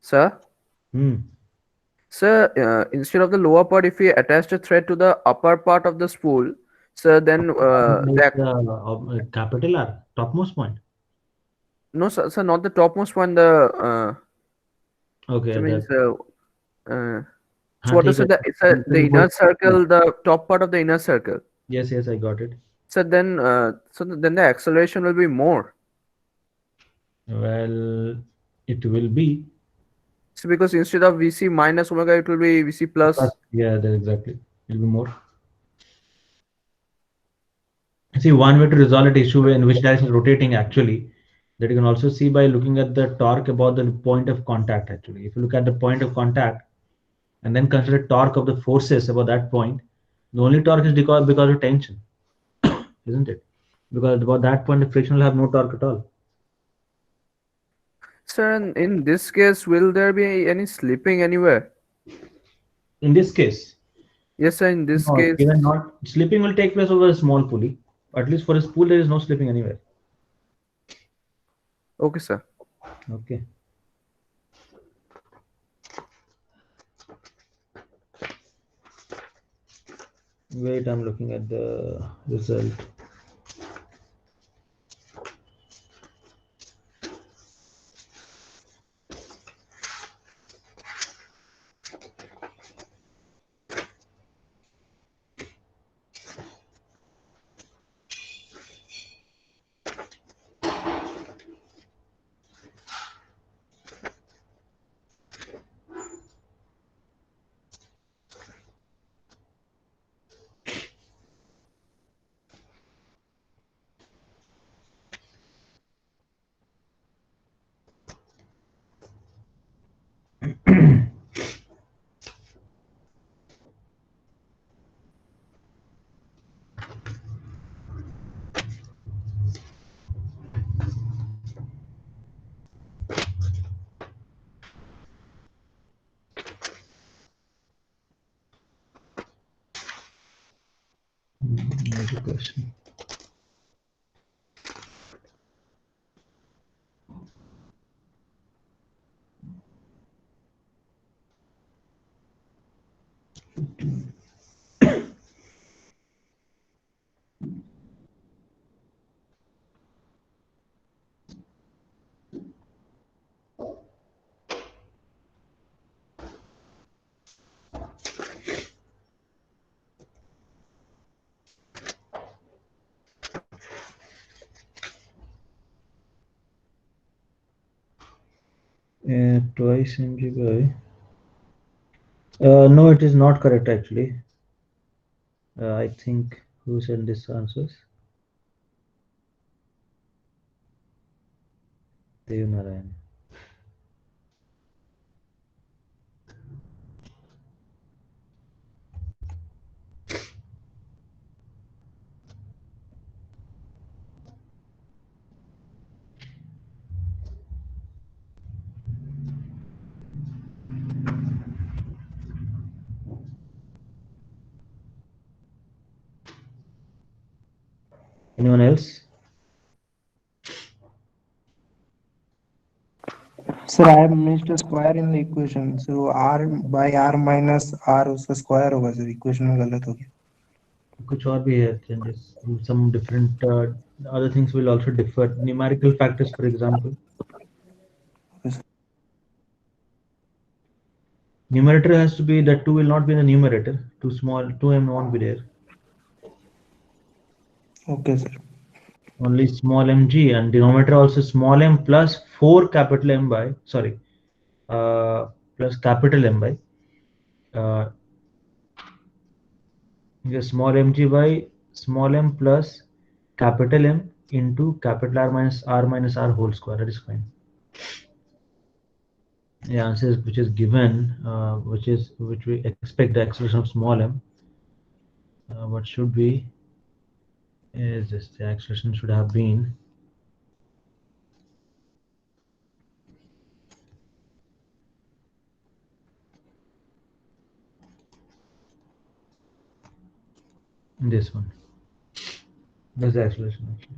Sir? Sir, instead of the lower part, if we attach the thread to the upper part of the spool, sir, then capital R, topmost point. No, sir, not the topmost one. The okay. So means so what is it? The inner circle, the top part of the inner circle. Yes, I got it. So then, then the acceleration will be more. Well, it will be. So because instead of VC minus omega, it will be VC plus. Yeah, that's exactly. It will be more. See, one way to resolve an issue in which direction is rotating actually, that you can also see by looking at the torque about the point of contact actually. If you look at the point of contact and then consider torque of the forces about that point, the only torque is because of tension, isn't it? Because about that point, the friction will have no torque at all. Sir, in this case, will there be any slipping anywhere? In this case? Yes, sir, in this case. Even not. Slipping will take place over a small pulley. At least for a spool, there is no slipping anywhere. Okay, sir. Okay. Wait, I'm looking at the result. Good question. Twice mg by. No, it is not correct actually. I think who sent this answers? Devnarayan. Anyone else? Sir, I have missed a square in the equation. So r by r minus r उसका square होगा sir. Equation में गलत हो गया. कुछ और भी है changes. Some different other things will also differ. Numerical factors, for example. Numerator has to be, that 2 will not be in the numerator. Too small, 2m won't be there. Okay sir. Only small mg, and denominator also small m plus 4 capital M by, sorry, plus capital M by, small mg by small m plus capital M into capital R minus R whole square. That is fine. The answer is, which is given, which we expect the acceleration of small m. What should be is this: the acceleration should have been this one. That's the acceleration actually.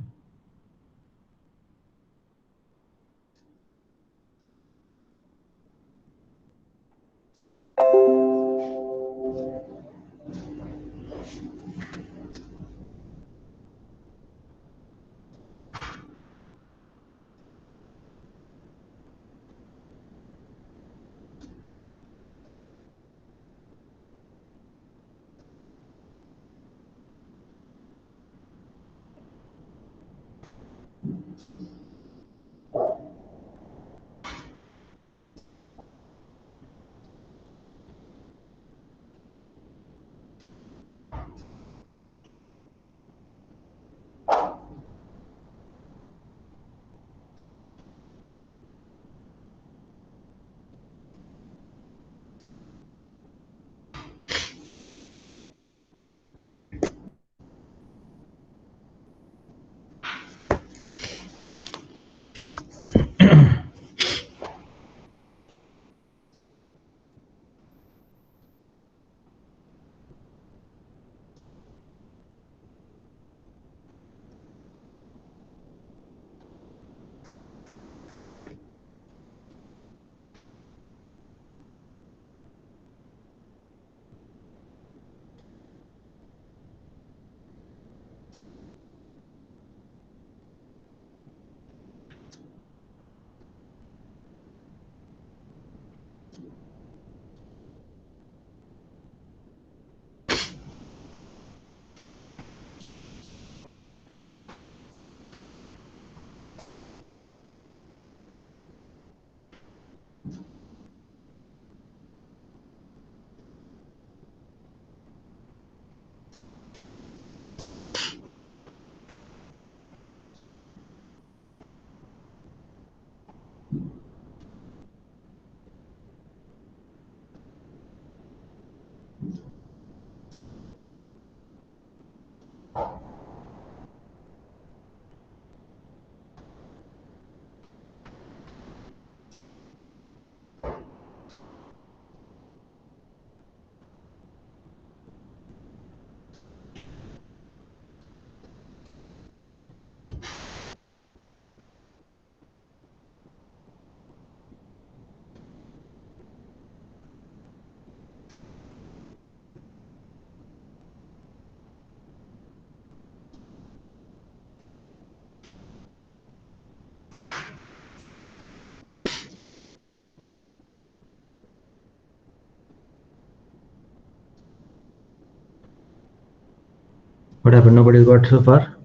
What happened? Nobody got so far?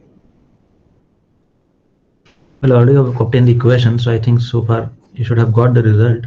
Well, I already have obtained the equation, so I think so far you should have got the result.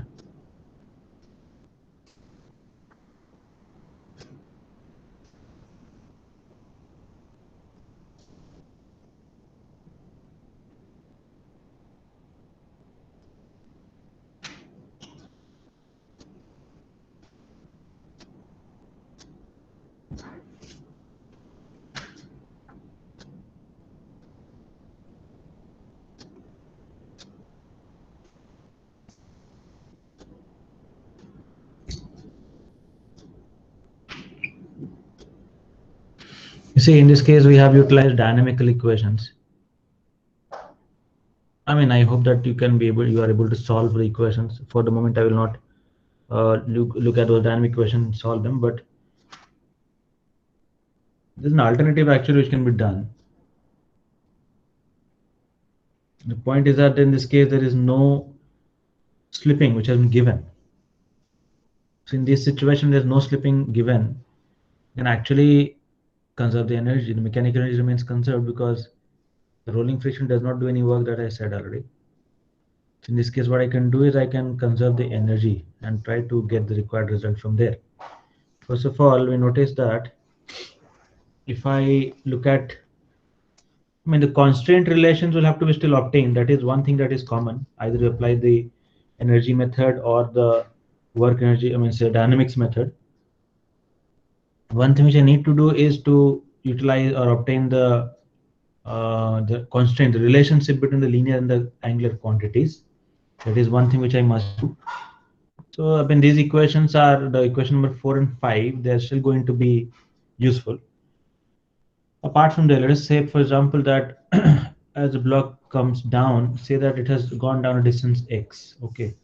You see, in this case, we have utilized dynamical equations. I mean, I hope that you are able to solve the equations. For the moment, I will not look at those dynamic equations and solve them, but there's an alternative actually which can be done. The point is that in this case, there is no slipping which has been given. So in this situation, there's no slipping given. You can actually conserve the energy. The mechanical energy remains conserved because the rolling friction does not do any work, that I said already. So in this case, what I can do is I can conserve the energy and try to get the required result from there. First of all, we notice that if I look at, I mean, the constraint relations will have to be still obtained. That is one thing that is common. Either you apply the energy method or the work energy, I mean, say dynamics method. One thing which I need to do is to utilize or obtain the constraint, the relationship between the linear and the angular quantities. That is one thing which I must do. So, I mean, these equations are the equation number 4 and 5. They are still going to be useful. Apart from that, let us say, for example, that as the block comes down, say that it has gone down a distance x. Okay,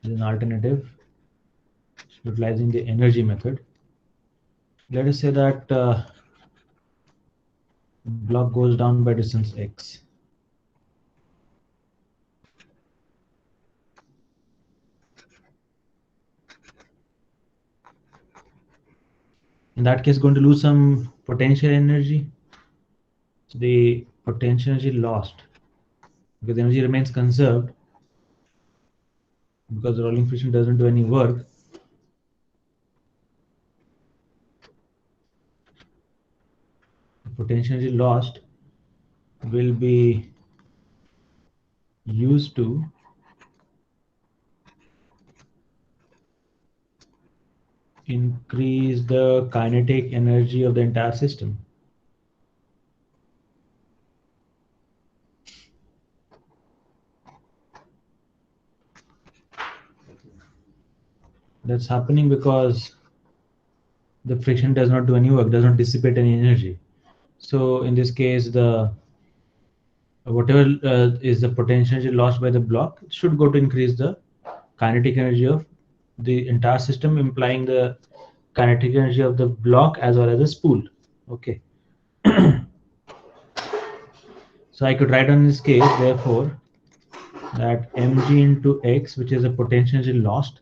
this is an alternative utilizing the energy method. Let us say that block goes down by distance x. In that case, going to lose some potential energy. So the potential energy lost because the energy remains conserved because the rolling friction doesn't do any work. The potential energy lost will be used to increase the kinetic energy of the entire system. That's happening because the friction does not do any work, does not dissipate any energy. So in this case, the whatever is the potential energy lost by the block should go to increase the kinetic energy of the entire system, implying the kinetic energy of the block as well as the spool. Okay. So I could write on this case, therefore, that mg into x, which is the potential energy lost,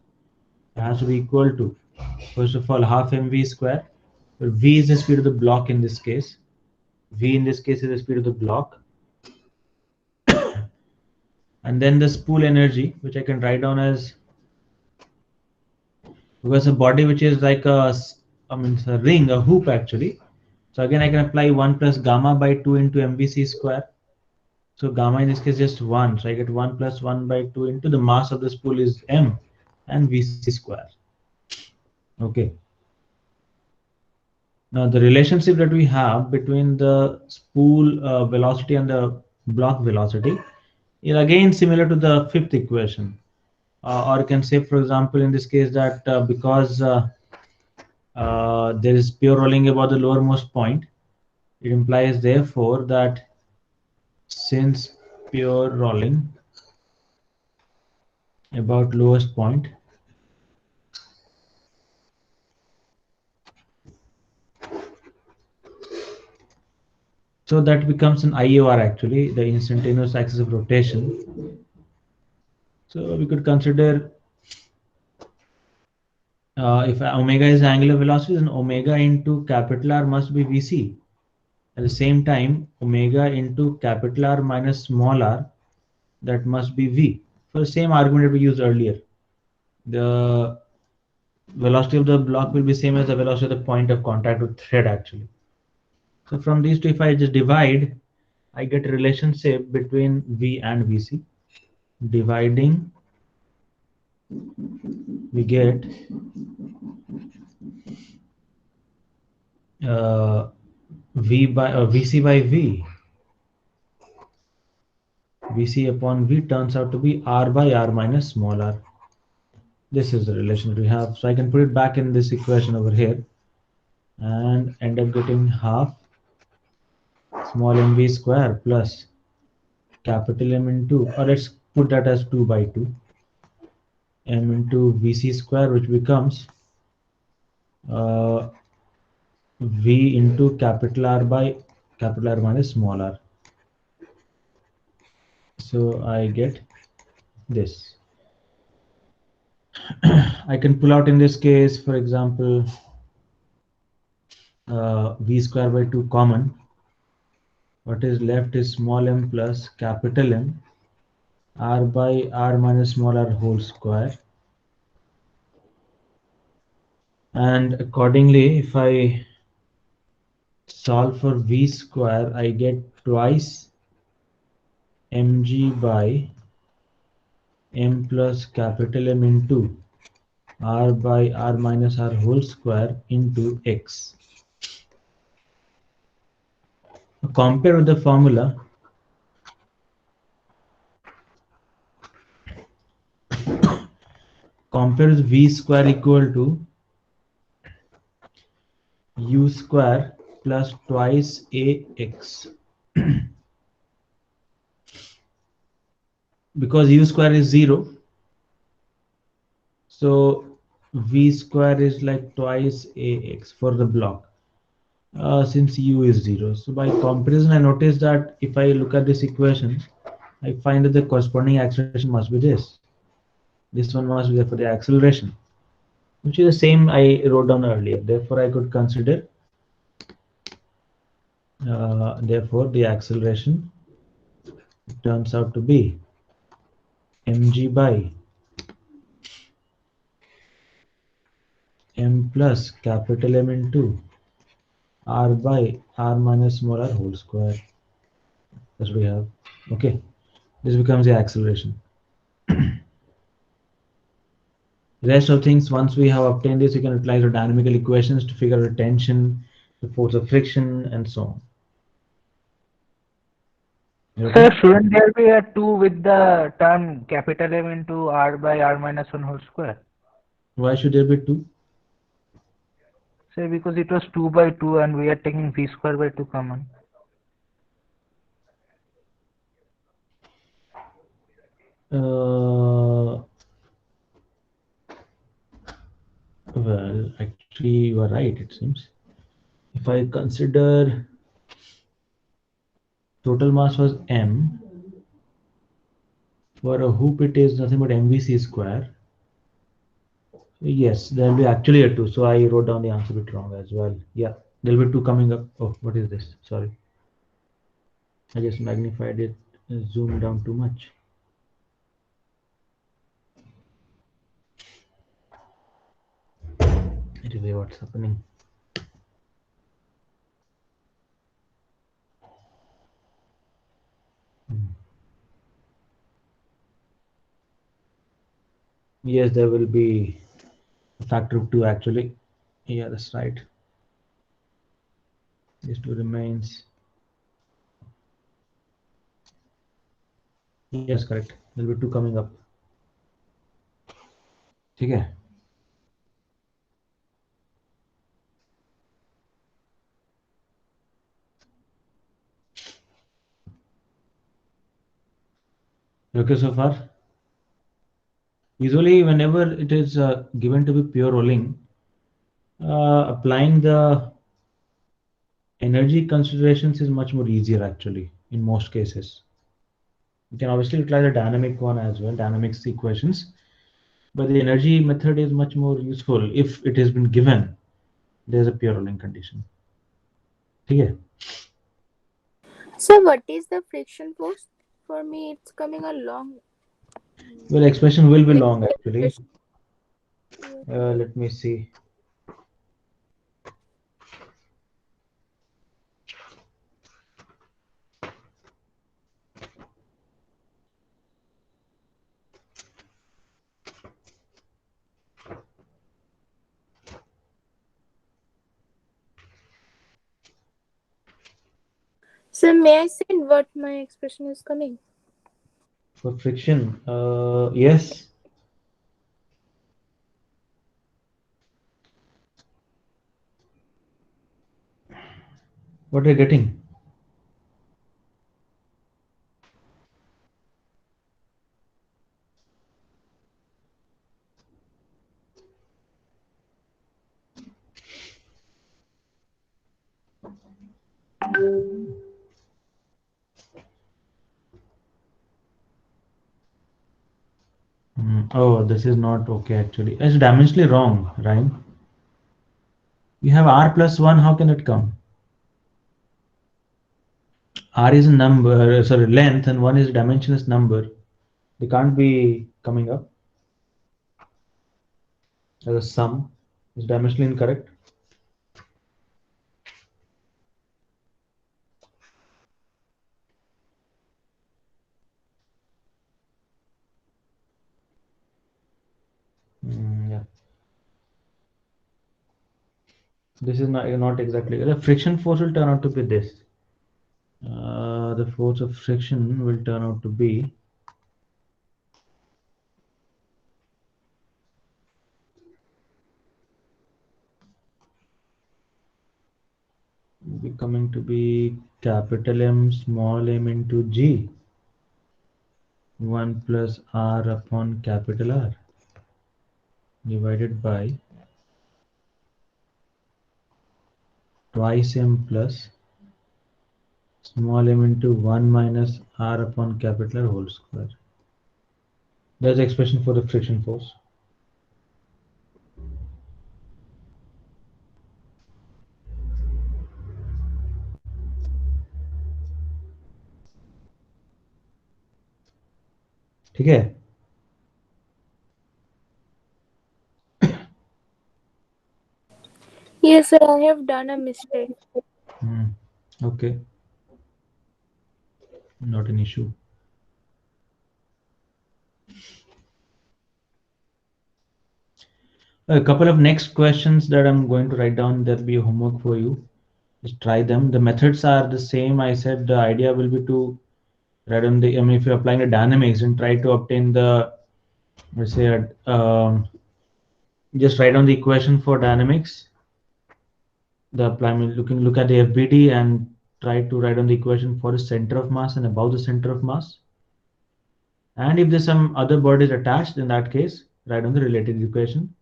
has to be equal to, first of all, half mv square. V is the speed of the block in this case. V in this case is the speed of the block. And then the spool energy, which I can write down as, because a body which is like it's a ring, a hoop actually. So again, I can apply 1 plus gamma by 2 into mvc square. So gamma in this case just 1. So I get 1 plus 1 by 2 into the mass of the spool is m and vc square. Okay. Now the relationship that we have between the spool velocity and the block velocity is again similar to the fifth equation. Or you can say, for example, in this case that because there is pure rolling about the lowermost point, it implies therefore that since pure rolling about lowest point, so that becomes an IOR actually, the instantaneous axis of rotation. So we could consider if omega is angular velocity, then omega into capital R must be Vc. At the same time, omega into capital R minus small r, that must be V. For the same argument that we used earlier, the velocity of the block will be same as the velocity of the point of contact with thread actually. So from these two, if I just divide, I get a relationship between V and Vc. Dividing, we get Vc by V. Vc upon V turns out to be R by R minus small r. This is the relation we have. So I can put it back in this equation over here and end up getting half small mv square plus capital M into, or let's put that as 2 by 2, m into Vc square, which becomes V into capital R by capital R minus small r. So I get this. I can pull out in this case, for example, V square by 2 common. What is left is small m plus capital M R by R minus small r whole square. And accordingly, if I solve for V square, I get twice mg by m plus capital M into R by R minus R whole square into x. Compare with the formula. Compare with V square equal to U square plus twice AX. Because U square is 0, so V square is like twice AX for the block, since U is 0. So by comparison, I notice that if I look at this equation, I find that the corresponding acceleration must be this. This one must be there for the acceleration, which is the same I wrote down earlier. Therefore, I could consider, therefore, the acceleration turns out to be mg by m plus capital M into R by R minus small r whole square. That's what we have. Okay, this becomes the acceleration. Rest of things, once we have obtained this, you can utilize the dynamical equations to figure out the tension, the force of friction, and so on. Okay? Sir, shouldn't there be a 2 with the term capital M into R by R minus 1 whole square? Why should there be 2? Sir, because it was 2 by 2 and we are taking V square by 2 common. Well, actually, you are right, it seems. If I consider total mass was m, for a hoop it is nothing but mvc square. Yes, there will be actually a 2, so I wrote down the answer a bit wrong as well. Yeah, there will be 2 coming up. Oh, what is this? Sorry, I just magnified it, zoomed down too much. Anyway, what's happening? Yes, there will be a factor of 2 actually. Yeah, that's right. This 2 remains. Yes, correct. There will be 2 coming up. Okay. Okay, so far? Usually, whenever it is given to be pure rolling, applying the energy considerations is much more easier actually in most cases. You can obviously utilize the dynamic one as well, dynamics equations. But the energy method is much more useful if it has been given there's a pure rolling condition. Okay. So what is the friction force? For me, it's coming a long. Well, expression will be Like long actually. expression. Let me see. So may I say what my expression is coming? For friction, yes. What are you getting? Oh, this is not okay actually. It's dimensionally wrong, right? You have r plus 1, how can it come? R is a number, sorry, length, and 1 is a dimensionless number. They can't be coming up as a sum. It's dimensionally incorrect. Yeah. This is not exactly. The friction force will turn out to be this. The force of friction will turn out to be coming to be capital M small m into G 1 plus R upon capital R divided by twice m plus small m into 1 minus R upon capital R whole square. That's the expression for the friction force. ठीक है? Yes, sir, I have done a mistake. Okay, not an issue. A couple of next questions that I'm going to write down, that'll be homework for you. Just try them. The methods are the same. I said the idea will be to write on the, I mean, if you're applying the dynamics and try to obtain the, let's say, just write down the equation for dynamics. The I mean, look at the FBD and try to write down the equation for the center of mass and above the center of mass. And if there's some other bodies attached, in that case, write down the related equation.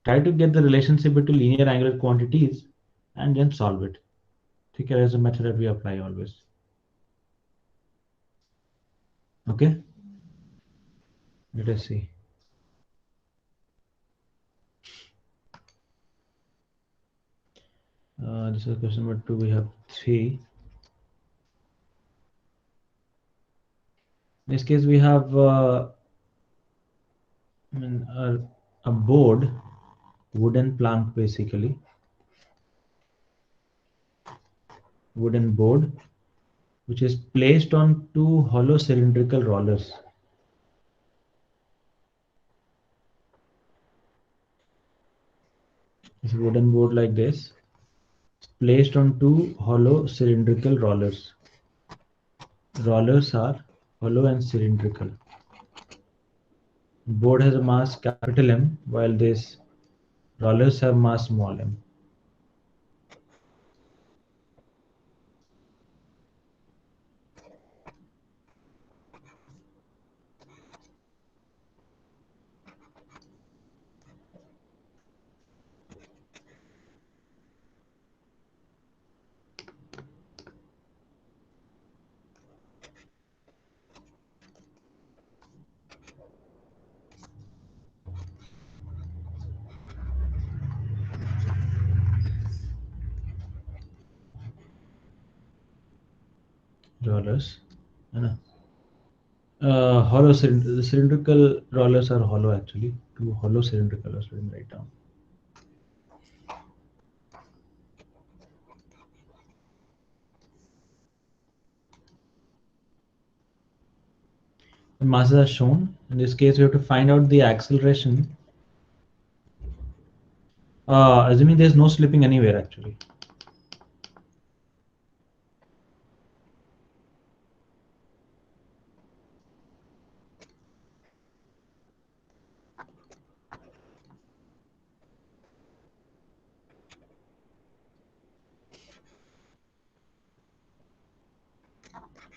Try to get the relationship between linear angular quantities and then solve it. Okay, there's a method that we apply always. Okay, let us see. This is question number 2. We have 3. In this case, we have I mean, a board, wooden plank basically, wooden board, which is placed on 2 hollow cylindrical rollers. It's a wooden board like this, placed on 2 hollow cylindrical rollers. Rollers are hollow and cylindrical. Board has a mass capital M, while these rollers have mass small m. rollers. Hollow the cylindrical rollers are hollow actually. Two hollow cylindrical rollers. Let me write down. The masses are shown. In this case, we have to find out the acceleration. Assuming there's no slipping anywhere actually.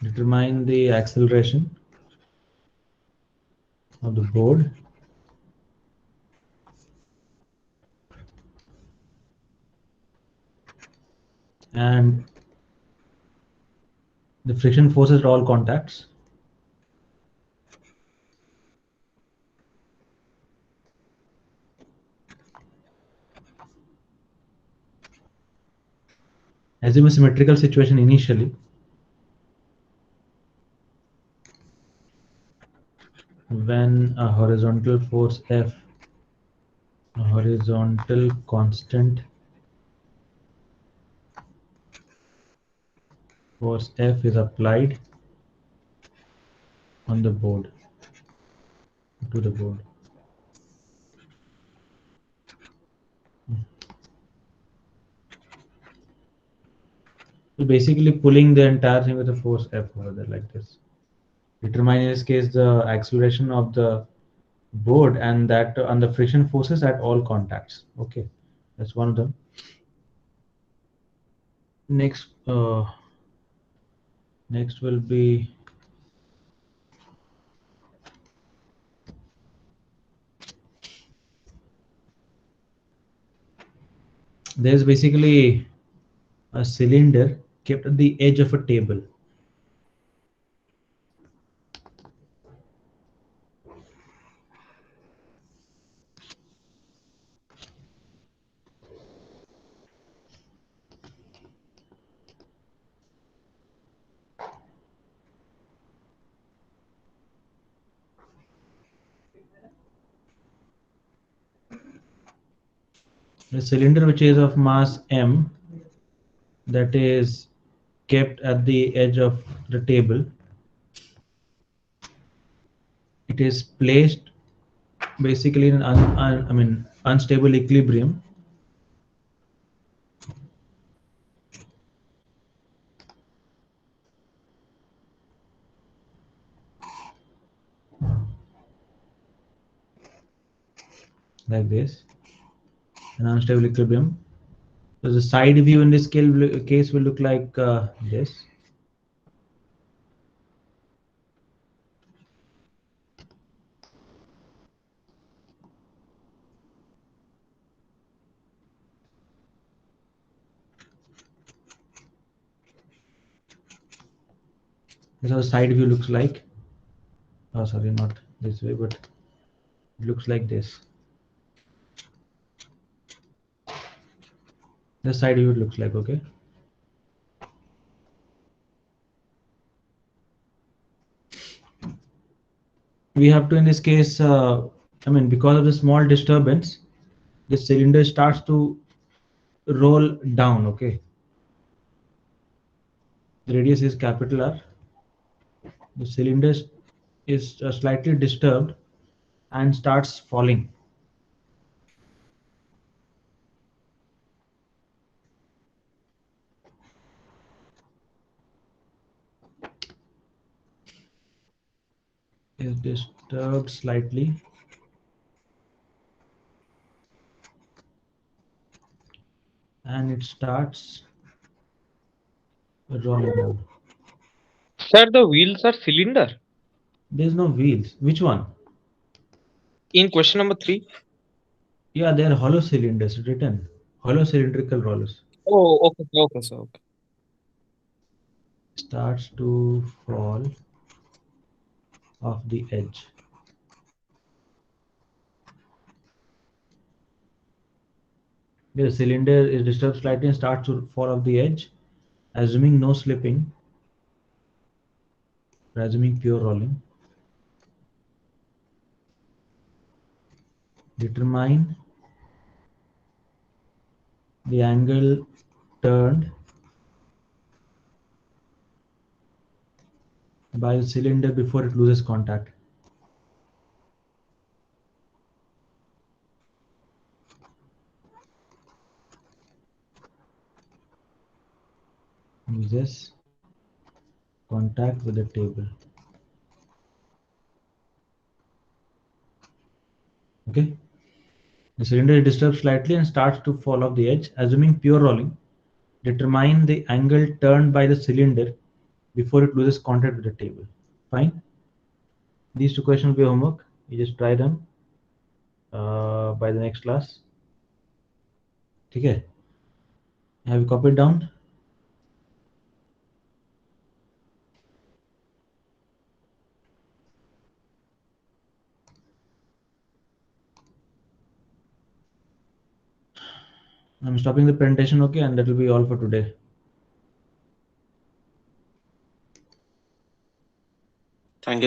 Determine the acceleration of the board. And the friction forces at all contacts. Assume a symmetrical situation initially. When a horizontal force F, a horizontal constant force F is applied on the board, to the board. So basically pulling the entire thing with a force F over there like this. Determine in this case the acceleration of the board and that on the friction forces at all contacts. Okay, that's one of them. Next, next will be there's basically a cylinder kept at the edge of a table. A cylinder which is of mass m, that is kept at the edge of the table. It is placed basically in an unstable equilibrium. Like this, an unstable equilibrium. So the side view in this case will look like this. This is how the side view looks like. Oh, sorry, not this way, but it looks like this. The side view looks like, okay. We have to, in this case, because of the small disturbance, the cylinder starts to roll down, okay. The radius is capital R. The cylinder is slightly disturbed and starts falling. Is disturbed slightly. And it starts rolling down. Sir, the wheels are cylinder. There's no wheels. Which one? In question number 3. Yeah, they are hollow cylinders written. Hollow cylindrical rollers. Oh, okay, okay, sir. Okay. Starts to fall off the edge. The cylinder is disturbed slightly and starts to fall off the edge, assuming no slipping. We're assuming pure rolling. Determine the angle turned by the cylinder before it loses contact. Loses contact with the table. Okay. The cylinder is disturbed slightly and starts to fall off the edge. Assuming pure rolling, determine the angle turned by the cylinder before it loses contact with the table. Fine. These two questions will be homework. You just try them by the next class. Okay. Have you copied down? I'm stopping the presentation, okay, and that will be all for today. Thank you.